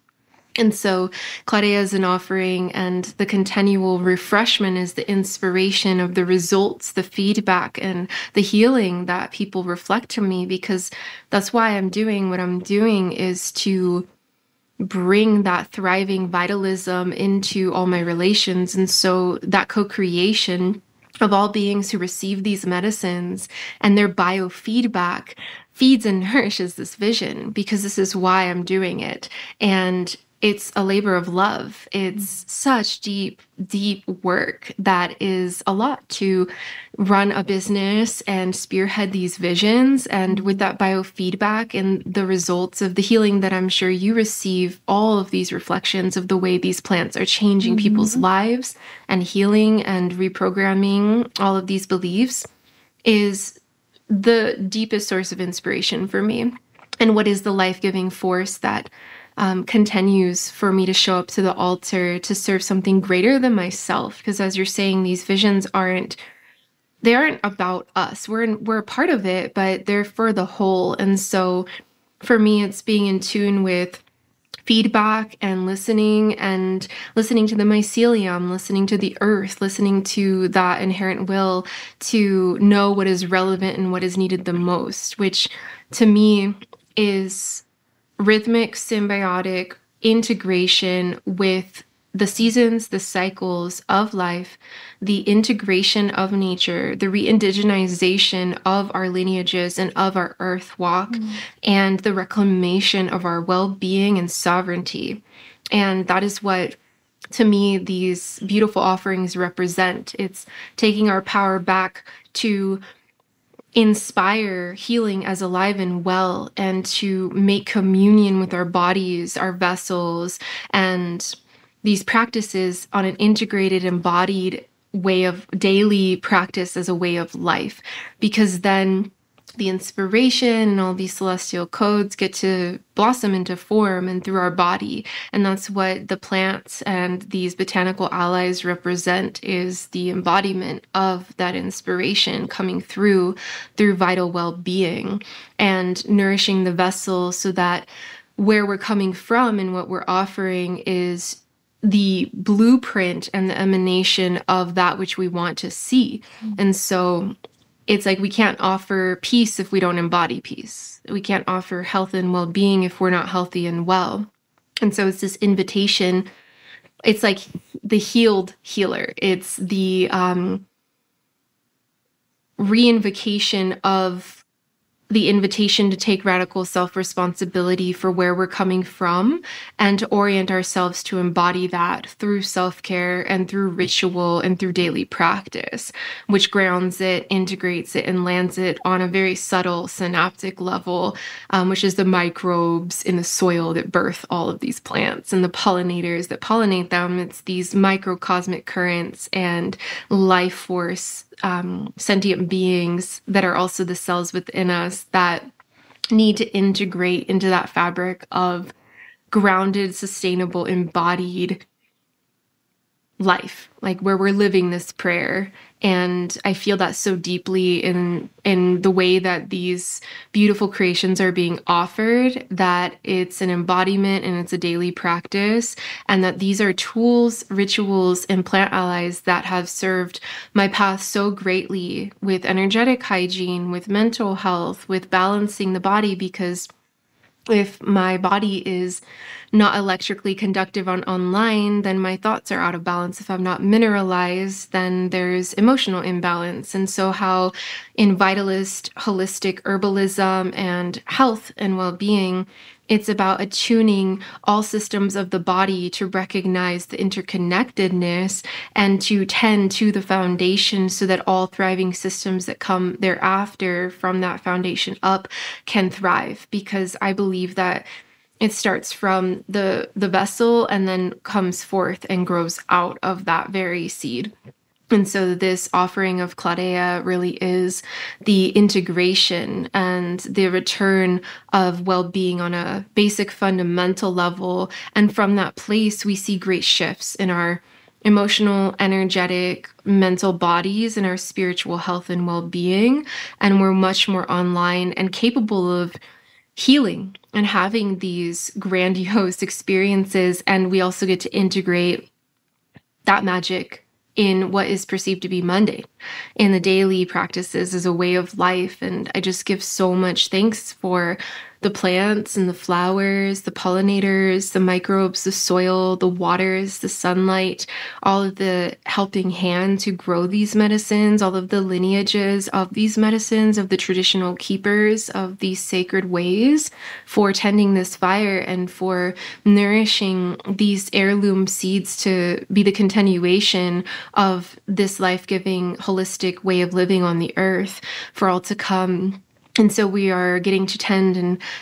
And so Clarea is an offering, and the continual refreshment is the inspiration of the results, the feedback, and the healing that people reflect to me, because that's why I'm doing what I'm doing, is to bring that thriving vitalism into all my relations. And so that co-creation of all beings who receive these medicines and their biofeedback feeds and nourishes this vision, because this is why I'm doing it. And it's a labor of love. It's such deep, deep work that is a lot to run a business and spearhead these visions. And with that biofeedback and the results of the healing that I'm sure you receive, all of these reflections of the way these plants are changing people's lives and healing and reprogramming all of these beliefs is the deepest source of inspiration for me. And what is the life-giving force that continues for me to show up to the altar to serve something greater than myself. Because as you're saying, these visions aren't about us. We're a part of it, but they're for the whole. And so for me, it's being in tune with feedback and listening to the mycelium, listening to the earth, listening to that inherent will to know what is relevant and what is needed the most, which to me is rhythmic, symbiotic integration with the seasons, the cycles of life, the integration of nature, the re-indigenization of our lineages and of our earth walk, and the reclamation of our well-being and sovereignty. And that is what, to me, these beautiful offerings represent. It's taking our power back to inspire healing as alive and well, and to make communion with our bodies, our vessels, and these practices on an integrated, embodied way of daily practice as a way of life. Because then the inspiration and all these celestial codes get to blossom into form and through our body. And that's what the plants and these botanical allies represent, is the embodiment of that inspiration coming through vital well-being and nourishing the vessel, so that where we're coming from and what we're offering is the blueprint and the emanation of that which we want to see. And so it's like we can't offer peace if we don't embody peace. We can't offer health and well-being if we're not healthy and well. And so it's this invitation. It's like the healed healer. It's the reinvocation of the invitation to take radical self-responsibility for where we're coming from, and to orient ourselves to embody that through self-care and through ritual and through daily practice, which grounds it, integrates it, and lands it on a very subtle synaptic level, which is the microbes in the soil that birth all of these plants, and the pollinators that pollinate them. It's these microcosmic currents and life force sentient beings that are also the cells within us that need to integrate into that fabric of grounded, sustainable, embodied life, like where we're living this prayer. And I feel that so deeply in the way that these beautiful creations are being offered, that it's an embodiment and it's a daily practice, and that these are tools, rituals, and plant allies that have served my path so greatly with energetic hygiene, with mental health, with balancing the body. Because if my body is not electrically conductive online, then my thoughts are out of balance. If I'm not mineralized, then there's emotional imbalance. And so how in vitalist, holistic herbalism and health and well-being, it's about attuning all systems of the body to recognize the interconnectedness and to tend to the foundation, so that all thriving systems that come thereafter from that foundation up can thrive. Because I believe that it starts from the vessel and then comes forth and grows out of that very seed. And so this offering of Clarea really is the integration and the return of well-being on a basic fundamental level. And from that place, we see great shifts in our emotional, energetic, mental bodies and our spiritual health and well-being. And we're much more online and capable of healing and having these grandiose experiences. And we also get to integrate that magic in what is perceived to be mundane in the daily practices as a way of life. And I just give so much thanks for the plants and the flowers, the pollinators, the microbes, the soil, the waters, the sunlight, all of the helping hands who grow these medicines, all of the lineages of these medicines, of the traditional keepers of these sacred ways, for tending this fire and for nourishing these heirloom seeds to be the continuation of this life-giving, holistic way of living on the earth for all to come. And so we are getting to tend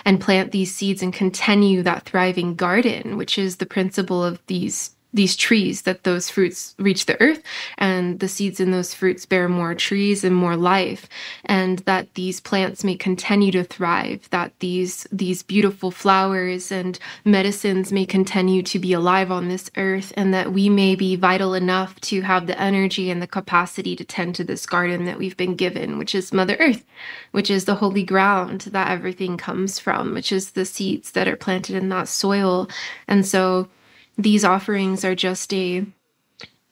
and plant these seeds and continue that thriving garden, which is the principle of these trees, that those fruits reach the earth and the seeds in those fruits bear more trees and more life, and that these plants may continue to thrive, that these beautiful flowers and medicines may continue to be alive on this earth, and that we may be vital enough to have the energy and the capacity to tend to this garden that we've been given, which is Mother Earth, which is the holy ground that everything comes from, which is the seeds that are planted in that soil. And so these offerings are just a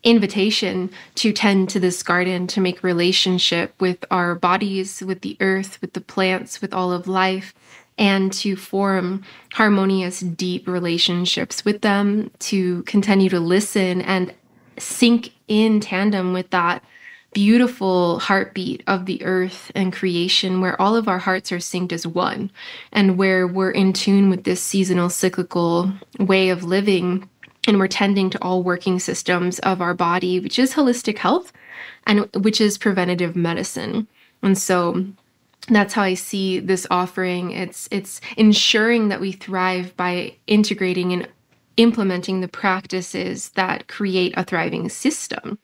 invitation to tend to this garden, to make relationship with our bodies, with the earth, with the plants, with all of life, and to form harmonious, deep relationships with them, to continue to listen and sink in tandem with that beautiful heartbeat of the earth and creation, where all of our hearts are synced as one, and where we're in tune with this seasonal, cyclical way of living, and we're tending to all working systems of our body, which is holistic health and which is preventative medicine. And so that's how I see this offering. It's ensuring that we thrive by integrating and implementing the practices that create a thriving system.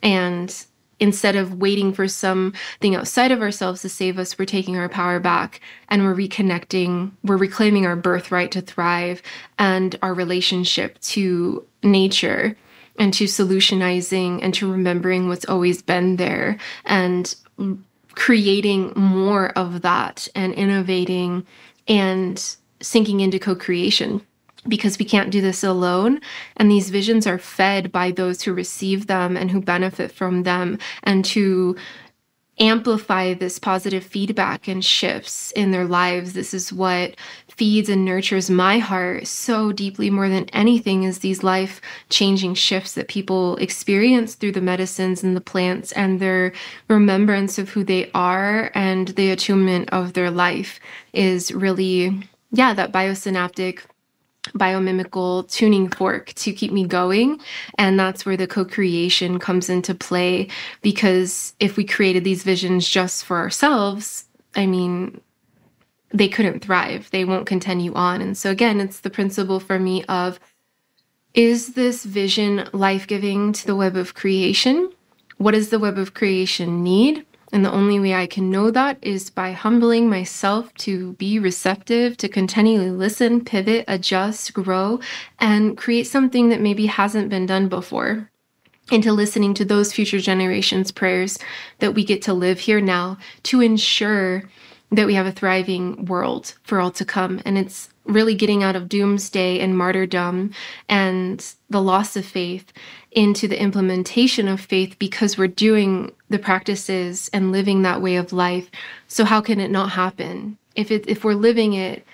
And instead of waiting for something outside of ourselves to save us, we're taking our power back and we're reconnecting, we're reclaiming our birthright to thrive and our relationship to nature and to solutionizing and to remembering what's always been there and creating more of that and innovating and sinking into co-creation. Because we can't do this alone. And these visions are fed by those who receive them and who benefit from them, and to amplify this positive feedback and shifts in their lives. This is what feeds and nurtures my heart so deeply, more than anything, is these life-changing shifts that people experience through the medicines and the plants, and their remembrance of who they are and the attunement of their life is really, that biosynaptic, biomimical tuning fork to keep me going. And that's where the co-creation comes into play, because if we created these visions just for ourselves, I mean, they couldn't thrive. They won't continue on. And so again, it's the principle for me of, is this vision life-giving to the web of creation? What does the web of creation need? And the only way I can know that is by humbling myself to be receptive, to continually listen, pivot, adjust, grow, and create something that maybe hasn't been done before. Into listening to those future generations' prayers that we get to live here now to ensure that we have a thriving world for all to come. And it's really getting out of doomsday and martyrdom and the loss of faith into the implementation of faith, because we're doing the practices and living that way of life. So how can it not happen? If we're living it,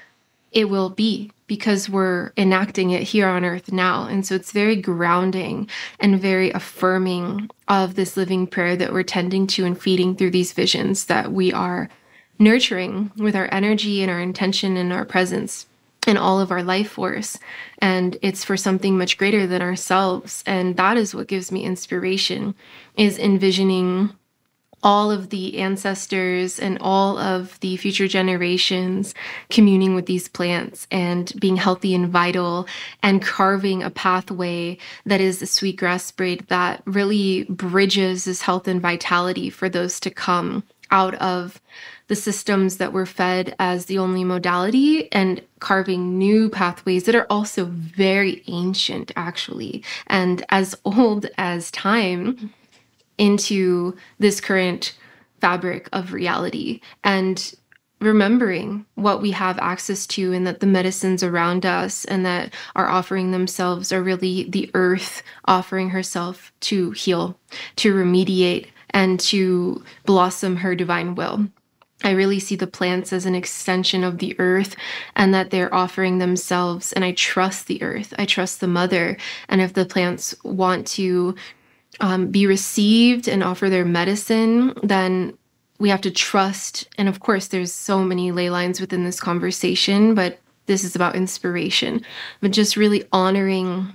it will be, because we're enacting it here on earth now. And so it's very grounding and very affirming of this living prayer that we're tending to and feeding through these visions that we are nurturing with our energy and our intention and our presence and all of our life force. And it's for something much greater than ourselves. And that is what gives me inspiration, is envisioning all of the ancestors and all of the future generations communing with these plants and being healthy and vital, and carving a pathway that is the sweetgrass braid that really bridges this health and vitality for those to come out of the systems that were fed as the only modality, and carving new pathways that are also very ancient, actually, and as old as time, into this current fabric of reality. And remembering what we have access to, and that the medicines around us and that are offering themselves are really the earth offering herself to heal, to remediate, and to blossom her divine will. I really see the plants as an extension of the earth, and that they're offering themselves. And I trust the earth. I trust the mother. And if the plants want to be received and offer their medicine, then we have to trust. And of course, there's so many ley lines within this conversation, but this is about inspiration. But just really honoring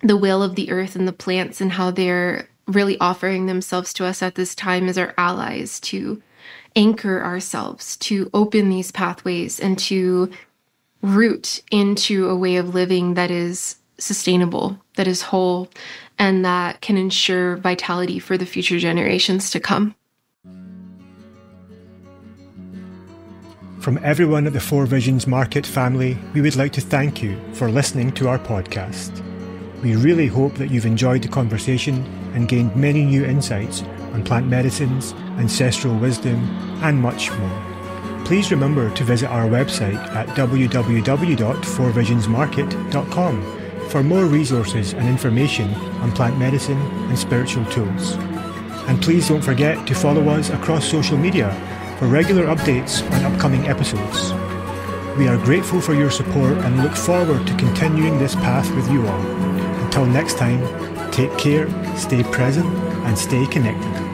the will of the earth and the plants, and how they're really offering themselves to us at this time as our allies, to anchor ourselves, to open these pathways, and to root into a way of living that is sustainable, that is whole, and that can ensure vitality for the future generations to come. From everyone at the Four Visions Market family, we would like to thank you for listening to our podcast. We really hope that you've enjoyed the conversation and gained many new insights on plant medicines, ancestral wisdom, and much more. Please remember to visit our website at www.fourvisionsmarket.com for more resources and information on plant medicine and spiritual tools. And please don't forget to follow us across social media for regular updates on upcoming episodes. We are grateful for your support and look forward to continuing this path with you all. Until next time, take care, stay present, and stay connected.